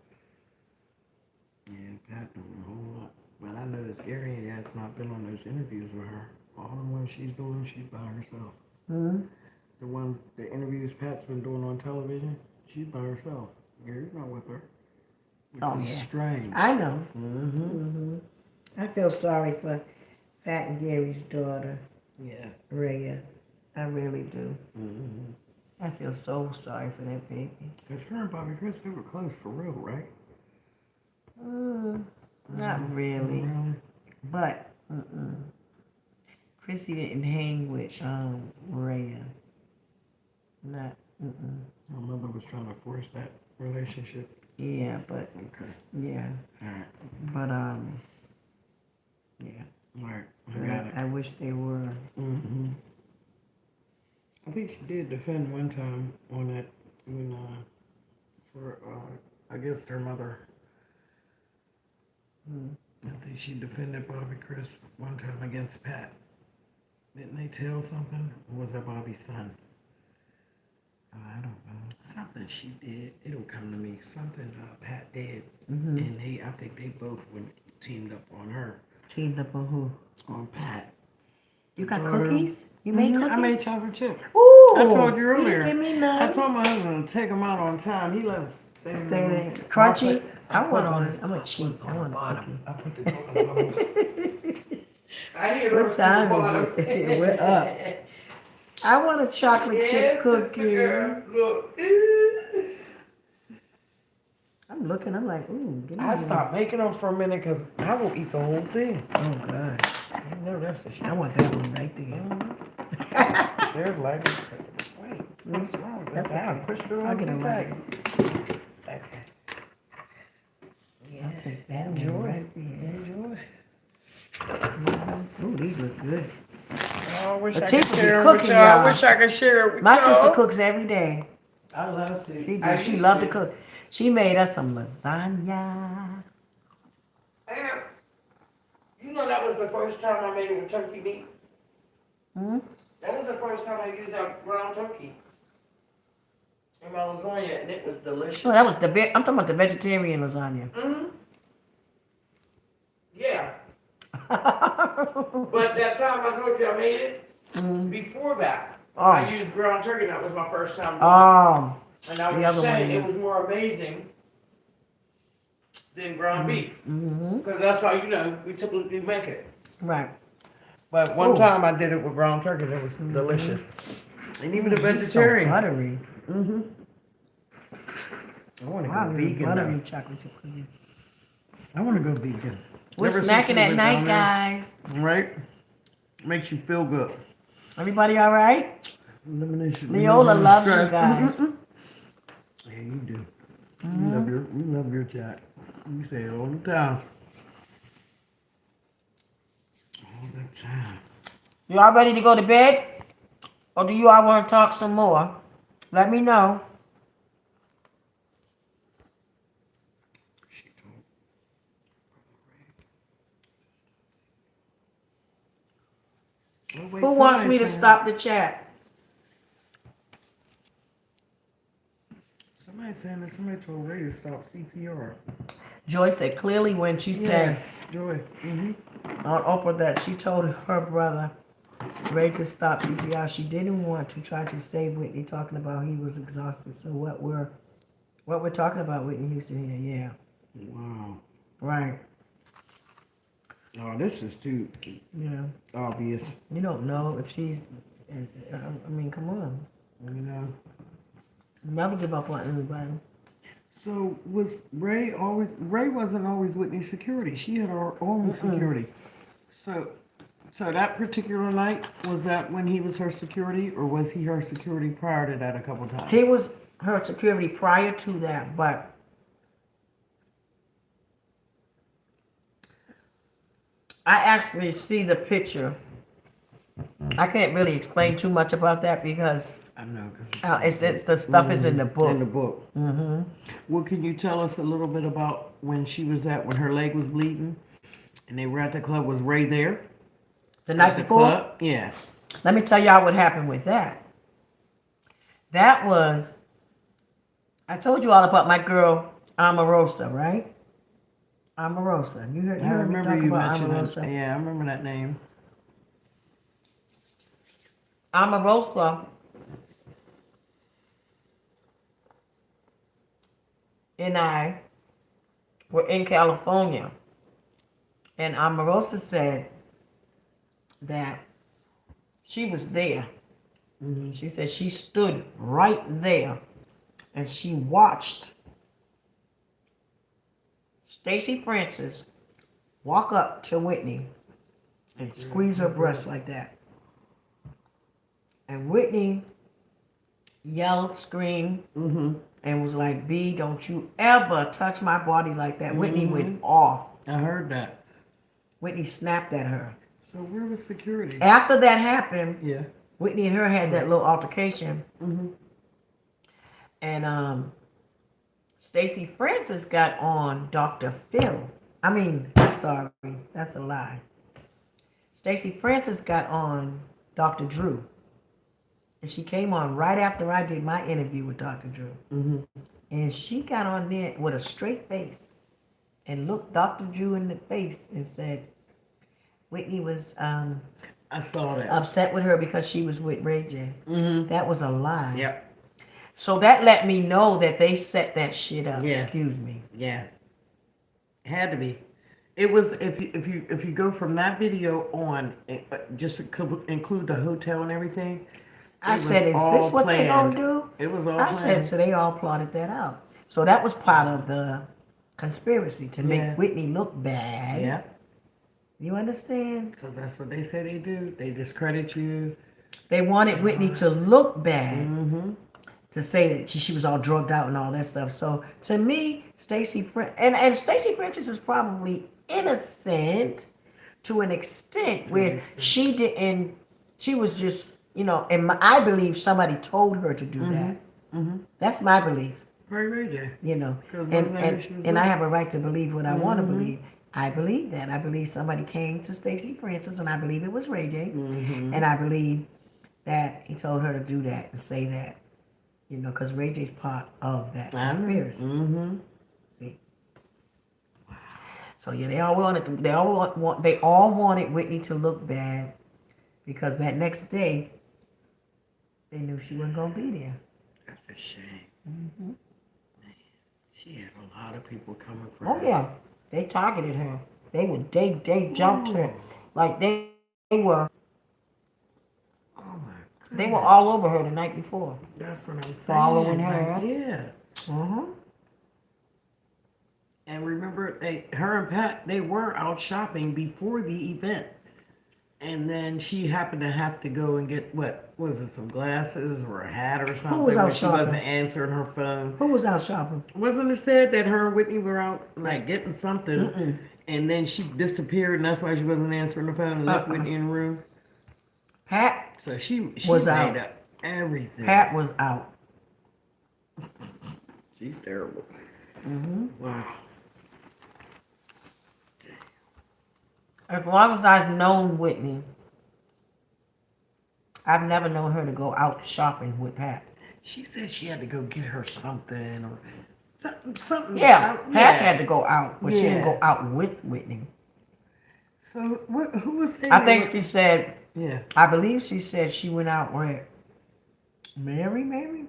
[SPEAKER 2] Yeah, Pat doing a whole lot. But I know this area has not been on those interviews with her. All the ones she's doing, she's by herself. The interviews Pat's been doing on television, she's by herself. Gary's not with her. Which is strange.
[SPEAKER 3] I know. I feel sorry for Pat and Gary's daughter.
[SPEAKER 2] Yeah.
[SPEAKER 3] Rhea. I really do. I feel so sorry for that baby.
[SPEAKER 2] Because her and Bobby Chris, they were close for real, right?
[SPEAKER 3] Not really. But Chrissy didn't hang with Rhea. Not.
[SPEAKER 2] Her mother was trying to force that relationship.
[SPEAKER 3] Yeah, but.
[SPEAKER 2] Okay.
[SPEAKER 3] Yeah.
[SPEAKER 2] All right.
[SPEAKER 3] But yeah.
[SPEAKER 2] All right. I got it.
[SPEAKER 3] I wish they were.
[SPEAKER 2] I think she did defend one time on that when for against her mother. I think she defended Bobby Chris one time against Pat. Didn't they tell something? Or was that Bobby's son? I don't know. Something she did. It'll come to me. Something Pat did. And I think they both went teamed up on her.
[SPEAKER 3] Teamed up on who?
[SPEAKER 2] On Pat.
[SPEAKER 3] You got cookies? You made cookies?
[SPEAKER 2] I made chocolate chip.
[SPEAKER 3] Ooh!
[SPEAKER 2] I told you earlier.
[SPEAKER 3] You didn't give me none.
[SPEAKER 2] I told my husband to take them out on time. He loves
[SPEAKER 3] Stay there. Crunchy? I want on this. I'm a cheat. I want a cookie.
[SPEAKER 2] I put the coconut on
[SPEAKER 3] What time is it? We're up. I want a chocolate chip cookie.
[SPEAKER 2] Look.
[SPEAKER 3] I'm looking. I'm like, ooh. Give me
[SPEAKER 2] I stopped making them for a minute because I will eat the whole thing.
[SPEAKER 3] Oh gosh.
[SPEAKER 2] I know that's a shit.
[SPEAKER 3] I want that one right there.
[SPEAKER 2] There's like, wait, what's wrong?
[SPEAKER 3] That's
[SPEAKER 2] I
[SPEAKER 3] okay.
[SPEAKER 2] pushed it on
[SPEAKER 3] I'll get
[SPEAKER 2] the
[SPEAKER 3] it
[SPEAKER 2] bag. Okay.
[SPEAKER 3] I'll take that one
[SPEAKER 2] Enjoy.
[SPEAKER 3] right there.
[SPEAKER 2] Enjoy.
[SPEAKER 3] Ooh, these look good.
[SPEAKER 2] Oh, I wish I
[SPEAKER 3] Latifah
[SPEAKER 2] could
[SPEAKER 3] be
[SPEAKER 2] share it with
[SPEAKER 3] cooking,
[SPEAKER 2] y'all. I
[SPEAKER 3] y'all.
[SPEAKER 2] wish I could share it with
[SPEAKER 3] My
[SPEAKER 2] y'all.
[SPEAKER 3] sister cooks every day.
[SPEAKER 2] I love to.
[SPEAKER 3] She do. She loved to cook. She made us some lasagna.
[SPEAKER 2] And, you know that was the first time I made it with turkey meat? That was the first time I used that ground turkey in my lasagna, and it was delicious.
[SPEAKER 3] Oh, that was I'm talking about the vegetarian lasagna.
[SPEAKER 2] Yeah. But that time I told you I made it, before that, I
[SPEAKER 1] Oh,
[SPEAKER 2] used ground turkey. That was my first time doing it.
[SPEAKER 1] oh,
[SPEAKER 2] And I
[SPEAKER 1] the
[SPEAKER 2] was
[SPEAKER 1] other
[SPEAKER 2] saying
[SPEAKER 1] one,
[SPEAKER 2] it
[SPEAKER 1] yeah.
[SPEAKER 2] was more amazing than ground beef.
[SPEAKER 1] Mm-hmm.
[SPEAKER 2] Because that's how, we typically make it.
[SPEAKER 1] Right.
[SPEAKER 2] But one
[SPEAKER 1] Ooh.
[SPEAKER 2] time I did it with ground turkey. It was delicious. And even a
[SPEAKER 1] It's so
[SPEAKER 2] vegetarian.
[SPEAKER 1] buttery.
[SPEAKER 2] Mm-hmm. I want to
[SPEAKER 1] Wow,
[SPEAKER 2] go
[SPEAKER 1] it's
[SPEAKER 2] vegan
[SPEAKER 1] buttery
[SPEAKER 2] now.
[SPEAKER 1] chocolate chip cookie.
[SPEAKER 2] I want to go vegan.
[SPEAKER 3] We're
[SPEAKER 2] Ever since
[SPEAKER 3] snacking
[SPEAKER 2] we
[SPEAKER 3] at
[SPEAKER 2] went
[SPEAKER 3] night,
[SPEAKER 2] down there,
[SPEAKER 3] guys.
[SPEAKER 2] right? Makes you feel good.
[SPEAKER 1] Everybody all right?
[SPEAKER 2] Elimination.
[SPEAKER 1] Leolah loves you
[SPEAKER 2] stress.
[SPEAKER 1] guys.
[SPEAKER 2] Yeah, you do. We love your chat. You say it all the time. All the time.
[SPEAKER 1] You all ready to go to bed? Or do you all want to talk some more? Let me know.
[SPEAKER 2] She told Brother Ray. Oh, wait,
[SPEAKER 1] Who wants me to
[SPEAKER 2] saying-
[SPEAKER 1] stop the chat?
[SPEAKER 2] Somebody's saying that somebody told Ray to stop CPR.
[SPEAKER 1] Joy said clearly when she said
[SPEAKER 2] Joy. Mm-hmm.
[SPEAKER 1] on Oprah that she told her brother Ray to stop CPR. She didn't want to try to save Whitney, talking about he was exhausted. So what we're talking about, Whitney Houston here, yeah.
[SPEAKER 2] Wow.
[SPEAKER 1] Right.
[SPEAKER 2] Oh, this is too
[SPEAKER 1] Yeah.
[SPEAKER 2] obvious.
[SPEAKER 1] You don't know if she's, I mean, come on.
[SPEAKER 2] You know.
[SPEAKER 1] Never give up on anybody.
[SPEAKER 2] So was Ray always? Ray wasn't always Whitney's security. She had her own security. So that particular night, was that when he was her security, or was he her security prior to that a couple times?
[SPEAKER 1] He was her security prior to that, but I actually see the picture. I can't really explain too much about that because
[SPEAKER 2] I know, because
[SPEAKER 1] it's the stuff is in the book.
[SPEAKER 2] In the book. Mm-hmm. Well, can you tell us a little bit about when she was when her leg was bleeding, and they were at the club? Was Ray there?
[SPEAKER 1] The night before?
[SPEAKER 2] Club? Yeah.
[SPEAKER 1] Let me tell y'all what happened with that. That was, I told you all about my girl Amarosa, right? Amarosa. You heard me talk about Amarosa.
[SPEAKER 2] Yeah, I remember that name.
[SPEAKER 1] Amarosa and I were in California, and Amarosa said that she was there. Mm-hmm. She said she stood right there and she watched Stacey Francis walk up to Whitney and squeeze her breast like that. And Whitney yelled, screamed, and was like, B, don't you ever touch my body like that. Whitney went off.
[SPEAKER 2] I heard that.
[SPEAKER 1] Whitney snapped at her.
[SPEAKER 2] So where was security?
[SPEAKER 1] After that happened,
[SPEAKER 2] Yeah.
[SPEAKER 1] Whitney and her had that little altercation. And Stacey Francis got on Dr. Phil. I'm sorry, that's a lie. Stacey Francis got on Dr. Drew. And she came on right after I did my interview with Dr. Drew. And she got on there with a straight face and looked Dr. Drew in the face and said, Whitney was
[SPEAKER 2] I saw that.
[SPEAKER 1] upset with her because she was with Ray J. That was a lie.
[SPEAKER 2] Yep.
[SPEAKER 1] So that let me know that they set that shit up.
[SPEAKER 2] Yeah.
[SPEAKER 1] Excuse me.
[SPEAKER 2] Yeah. It had to be. It was if you go from that video on, just to include the hotel and everything.
[SPEAKER 1] I said, is this what they gonna do?
[SPEAKER 2] It was all
[SPEAKER 1] I
[SPEAKER 2] planned.
[SPEAKER 1] said, so they all plotted that out. So that was part of the conspiracy to make Whitney look bad.
[SPEAKER 2] Yeah.
[SPEAKER 1] You understand?
[SPEAKER 2] Because that's what they say they do. They discredit you.
[SPEAKER 1] They wanted Whitney to look bad. To say that she was all drugged out and all that stuff. So to me, Stacey and Stacey Francis is probably innocent to an extent where she didn't. She was just, and I believe somebody told her to do that. That's my belief.
[SPEAKER 2] Ray J.
[SPEAKER 1] And I have a right to believe what I want to believe. I believe that. I believe somebody came to Stacey Francis, and I believe it was Ray J. And I believe that he told her to do that and say that. Because Ray J's part of that conspiracy. See. So yeah, they all wanted Whitney to look bad, because that next day,
[SPEAKER 3] They knew she wasn't gonna be there.
[SPEAKER 2] That's a shame.
[SPEAKER 3] Mm-hmm.
[SPEAKER 2] She had a lot of people coming for
[SPEAKER 3] Oh
[SPEAKER 2] her.
[SPEAKER 3] yeah, they targeted her. They jumped her like they were
[SPEAKER 2] Oh my
[SPEAKER 3] they were
[SPEAKER 2] goodness.
[SPEAKER 3] all over her the night before.
[SPEAKER 2] That's what I'm saying.
[SPEAKER 3] Following
[SPEAKER 2] like,
[SPEAKER 3] her.
[SPEAKER 2] yeah.
[SPEAKER 3] Mm-hmm.
[SPEAKER 2] And remember, her and Pat, they were out shopping before the event. And then she happened to have to go and get, what was it, some glasses or a hat or something?
[SPEAKER 3] was out
[SPEAKER 2] when she
[SPEAKER 3] shopping?
[SPEAKER 2] wasn't answering her phone.
[SPEAKER 3] Who was out shopping?
[SPEAKER 2] Wasn't it said that her and Whitney were out, like, getting something,
[SPEAKER 3] Mm-mm.
[SPEAKER 2] and then she disappeared, and that's why she wasn't answering the phone and left Whitney in the room?
[SPEAKER 3] Pat
[SPEAKER 2] So she
[SPEAKER 3] was
[SPEAKER 2] made
[SPEAKER 3] out.
[SPEAKER 2] up everything.
[SPEAKER 3] Pat was out.
[SPEAKER 2] She's terrible.
[SPEAKER 3] Mm-hmm.
[SPEAKER 2] Wow.
[SPEAKER 3] As long as I've known Whitney, I've never known her to go out shopping with Pat.
[SPEAKER 2] She said she had to go get her something or something.
[SPEAKER 3] Yeah, Pat had to go out, but she didn't
[SPEAKER 2] Yeah.
[SPEAKER 3] go out with Whitney.
[SPEAKER 2] So who was saying?
[SPEAKER 3] I think she said,
[SPEAKER 2] Yeah.
[SPEAKER 3] I believe she said she went out with Mary, maybe?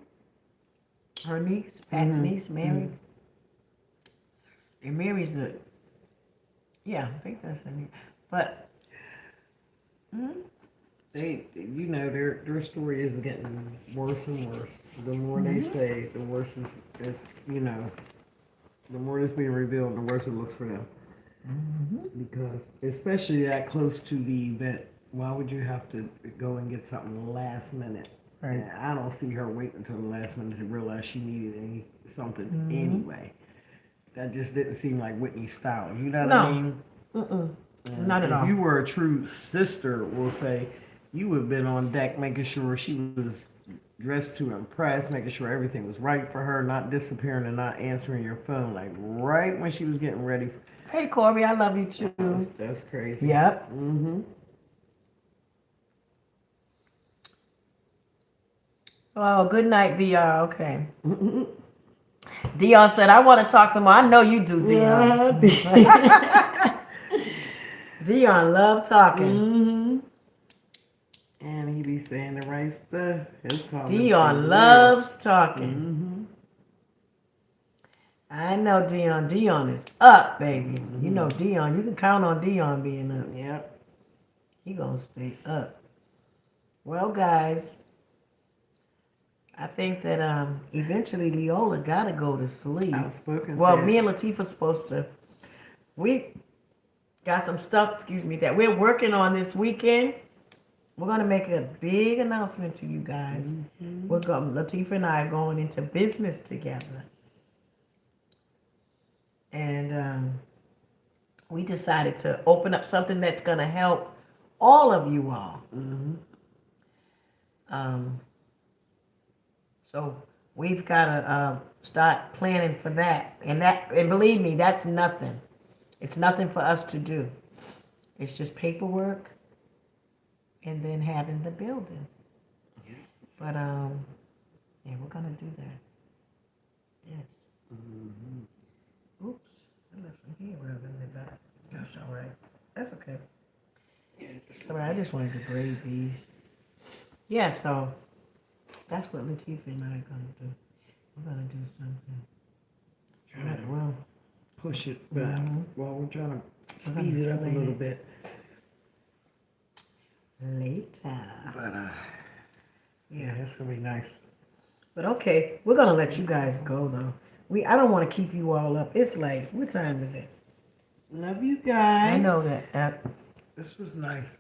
[SPEAKER 3] Her niece, Pat's niece, Mary. And Mary's the, yeah, I think that's her niece. But,
[SPEAKER 2] They, you know, their story is getting worse and worse. The more they say, the worse is, you know, the more it's being revealed, the worse it looks for them. Because, especially that close to the event, why would you have to go and get something last minute?
[SPEAKER 3] Right.
[SPEAKER 2] And I don't see her waiting until the last minute to realize she needed something anyway. That just didn't seem like Whitney's style. You know what I mean? And
[SPEAKER 3] Not at all.
[SPEAKER 2] If you were a true sister, we'll say, you would have been on deck making sure she was dressed to impress, making sure everything was right for her, not disappearing and not answering your phone, like right when she was getting ready.
[SPEAKER 3] Hey, Corey, I love you too.
[SPEAKER 2] That's crazy.
[SPEAKER 3] Yep.
[SPEAKER 2] Mm-hmm.
[SPEAKER 3] Oh, good night, VR. Okay. Dion said, I want to talk some more. I know you do, Dion. Dion love talking.
[SPEAKER 2] And he be saying the right stuff. His comments
[SPEAKER 3] Dion
[SPEAKER 2] are
[SPEAKER 3] loves talking. I know Dion. Dion is up, baby. You know Dion. You can count on Dion being up.
[SPEAKER 2] Yep.
[SPEAKER 3] He gonna stay up. Well, guys, I think that eventually Leolah gotta go to sleep.
[SPEAKER 2] Outspoken.
[SPEAKER 3] Well,
[SPEAKER 2] said-
[SPEAKER 3] me and Latifah's supposed to. We got some stuff, that we're working on this weekend. We're gonna make a big announcement to you guys. Latifah and I are going into business together, and we decided to open up something that's gonna help all of you all. So we've got to start planning for that, and believe me, that's nothing. It's nothing for us to do. It's just paperwork, and then having the building. But yeah, we're gonna do that. Yes. Oops, I left some hair rather than the back. That's all right. That's okay. All right, I just wanted to braid these. Yeah, so that's what Latifah and I are gonna do. We're gonna do something.
[SPEAKER 2] Trying to
[SPEAKER 3] Well,
[SPEAKER 2] push it back while we're trying to speed it up a
[SPEAKER 3] delay
[SPEAKER 2] little
[SPEAKER 3] it.
[SPEAKER 2] bit.
[SPEAKER 3] Later.
[SPEAKER 2] But yeah, it's gonna be nice.
[SPEAKER 3] But okay, we're gonna let you guys go though. I don't want to keep you all up. It's late. What time is it?
[SPEAKER 2] Love you guys.
[SPEAKER 3] I know that
[SPEAKER 2] This was nice.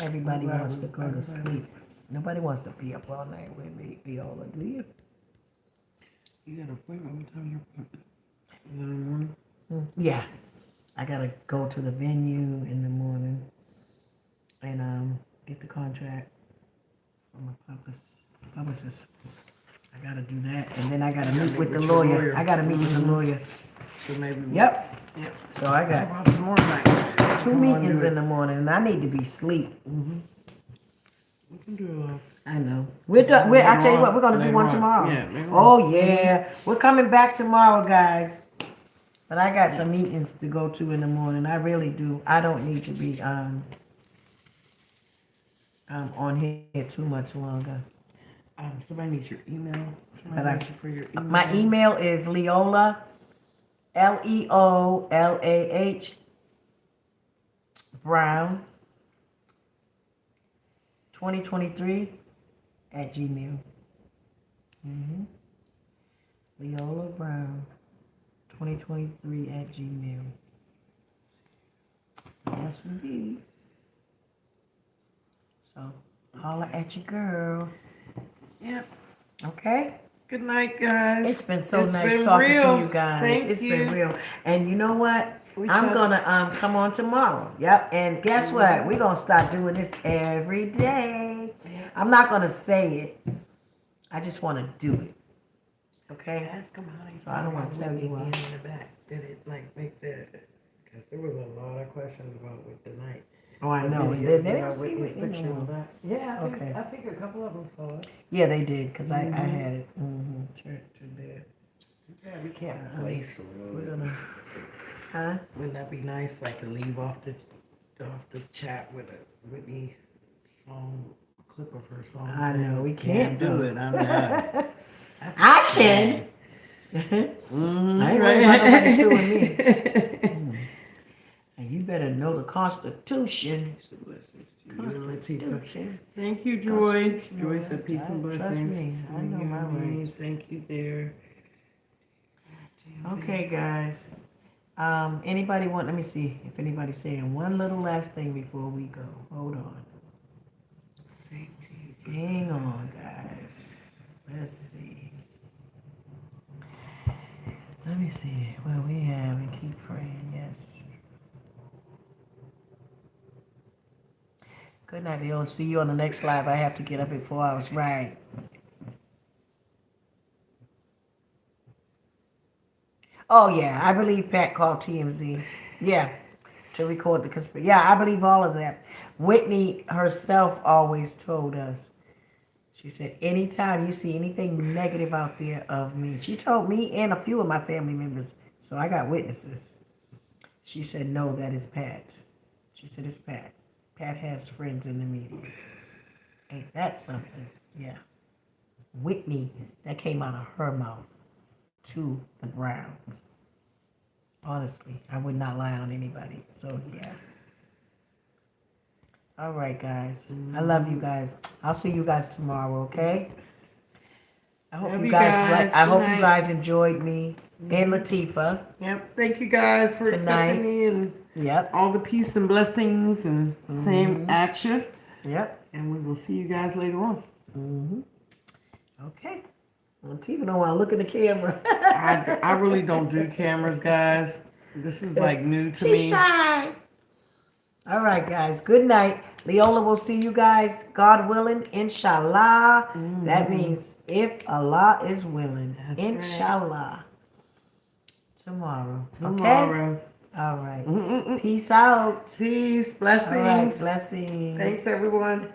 [SPEAKER 3] everybody
[SPEAKER 2] I'm glad
[SPEAKER 3] wants to go to
[SPEAKER 2] everybody-
[SPEAKER 3] sleep. Nobody wants to be up all night with me, Leolah, do you?
[SPEAKER 2] You got an appointment? What time your appointment? In the morning?
[SPEAKER 3] Yeah, I gotta go to the venue in the morning and get the contract from my publicist. I gotta do that, and then I gotta meet with the
[SPEAKER 2] with your
[SPEAKER 3] lawyer.
[SPEAKER 2] lawyer.
[SPEAKER 3] I gotta meet with the lawyer.
[SPEAKER 2] So maybe.
[SPEAKER 3] Yep.
[SPEAKER 2] Yep.
[SPEAKER 3] So I
[SPEAKER 2] How
[SPEAKER 3] got
[SPEAKER 2] about tomorrow night?
[SPEAKER 3] 2 meetings in the morning, and I need to be asleep.
[SPEAKER 2] We can do
[SPEAKER 3] I know. We're done. I tell you what, we're gonna do
[SPEAKER 2] Later
[SPEAKER 3] one
[SPEAKER 2] on.
[SPEAKER 3] tomorrow.
[SPEAKER 2] Yeah, later
[SPEAKER 3] Oh yeah, we're coming back tomorrow, guys. But I got some meetings to go to in the morning. I really do. I don't need to be on here too much longer.
[SPEAKER 2] Somebody needs your email.
[SPEAKER 1] But
[SPEAKER 2] Somebody asks you for your email.
[SPEAKER 1] My email is Leolah, Leolah Brown 2023 at Gmail. Leolah Brown 2023 at Gmail. Yes, indeed. So, holla at your girl.
[SPEAKER 2] Yep.
[SPEAKER 1] Okay?
[SPEAKER 2] Good night, guys.
[SPEAKER 1] It's been so
[SPEAKER 2] It's
[SPEAKER 1] nice
[SPEAKER 2] been
[SPEAKER 1] talking
[SPEAKER 2] real.
[SPEAKER 1] to you guys.
[SPEAKER 2] Thank
[SPEAKER 1] It's
[SPEAKER 2] you.
[SPEAKER 1] been real. And you know what?
[SPEAKER 2] We
[SPEAKER 1] I'm
[SPEAKER 2] tried-
[SPEAKER 1] gonna come on tomorrow. Yep. And guess what? We're gonna start doing this every day. I'm not gonna say it. I just wanna do it. Okay?
[SPEAKER 2] Ask them how they
[SPEAKER 1] So I don't wanna tell you why.
[SPEAKER 2] in the back. Did it like make the? Because there was a lot of questions about with the night.
[SPEAKER 1] Oh, I know. And they don't see
[SPEAKER 2] Whitney's
[SPEAKER 1] Whitney
[SPEAKER 2] picture
[SPEAKER 1] no
[SPEAKER 2] on
[SPEAKER 1] more.
[SPEAKER 2] that. Yeah,
[SPEAKER 1] Okay.
[SPEAKER 2] I think a couple of them saw it.
[SPEAKER 1] Yeah, they did, because I had it.
[SPEAKER 2] Too bad. Too bad we can't play some.
[SPEAKER 1] We're gonna, huh?
[SPEAKER 2] Wouldn't that be nice, like to leave off the chat with a Whitney song, a clip of her song?
[SPEAKER 1] I know, we can't
[SPEAKER 2] do
[SPEAKER 1] though.
[SPEAKER 2] it. I'm not.
[SPEAKER 1] I can. I ain't worried about nobody suing me. And you better know the Constitution. Constitution.
[SPEAKER 2] Thank you, Joy.
[SPEAKER 1] Constitutional
[SPEAKER 2] Joy said peace and
[SPEAKER 1] right.
[SPEAKER 2] blessings.
[SPEAKER 1] Trust me, I know my rights.
[SPEAKER 2] Thank you, dear.
[SPEAKER 1] Okay, guys. Anybody want? Let me see if anybody's saying one little last thing before we go. Hold on.
[SPEAKER 2] Safety.
[SPEAKER 1] Hang on, guys. Let's see. Let me see what we have and keep praying. Yes. Good night, Leolah. See you on the next live. I have to get up at 4 hours. Right. Oh, yeah. I believe Pat called TMZ. Yeah. To record the conspiracy. Yeah, I believe all of that. Whitney herself always told us. She said, anytime you see anything negative out there of me. She told me and a few of my family members. So I got witnesses. She said, no, that is Pat. She said, it's Pat. Pat has friends in the media. Ain't that something? Yeah. Whitney, that came out of her mouth to the Browns. Honestly, I would not lie on anybody. So, yeah. All right, guys. I love you guys. I'll see you guys tomorrow, okay? I hope
[SPEAKER 2] Love
[SPEAKER 1] you
[SPEAKER 2] you
[SPEAKER 1] guys,
[SPEAKER 2] guys.
[SPEAKER 1] I hope
[SPEAKER 2] Good
[SPEAKER 1] you
[SPEAKER 2] night.
[SPEAKER 1] guys enjoyed me and Latifah.
[SPEAKER 2] Yep. Thank you guys for
[SPEAKER 1] Tonight.
[SPEAKER 2] accepting me and
[SPEAKER 1] Yep.
[SPEAKER 2] all the peace and blessings and same action.
[SPEAKER 1] Yep.
[SPEAKER 2] And we will see you guys later on.
[SPEAKER 1] Okay. Latifah don't want to look in the camera.
[SPEAKER 2] I really don't do cameras, guys. This is like new to
[SPEAKER 1] She's
[SPEAKER 2] me.
[SPEAKER 1] shy. All right, guys. Good night. Leolah will see you guys, God willing, inshallah. That means if Allah is willing,
[SPEAKER 2] That's
[SPEAKER 1] inshallah. Tomorrow. Okay?
[SPEAKER 2] Tomorrow.
[SPEAKER 1] All right. Peace out.
[SPEAKER 2] Peace.
[SPEAKER 1] All right.
[SPEAKER 2] Blessings.
[SPEAKER 1] Blessings.
[SPEAKER 2] Thanks, everyone.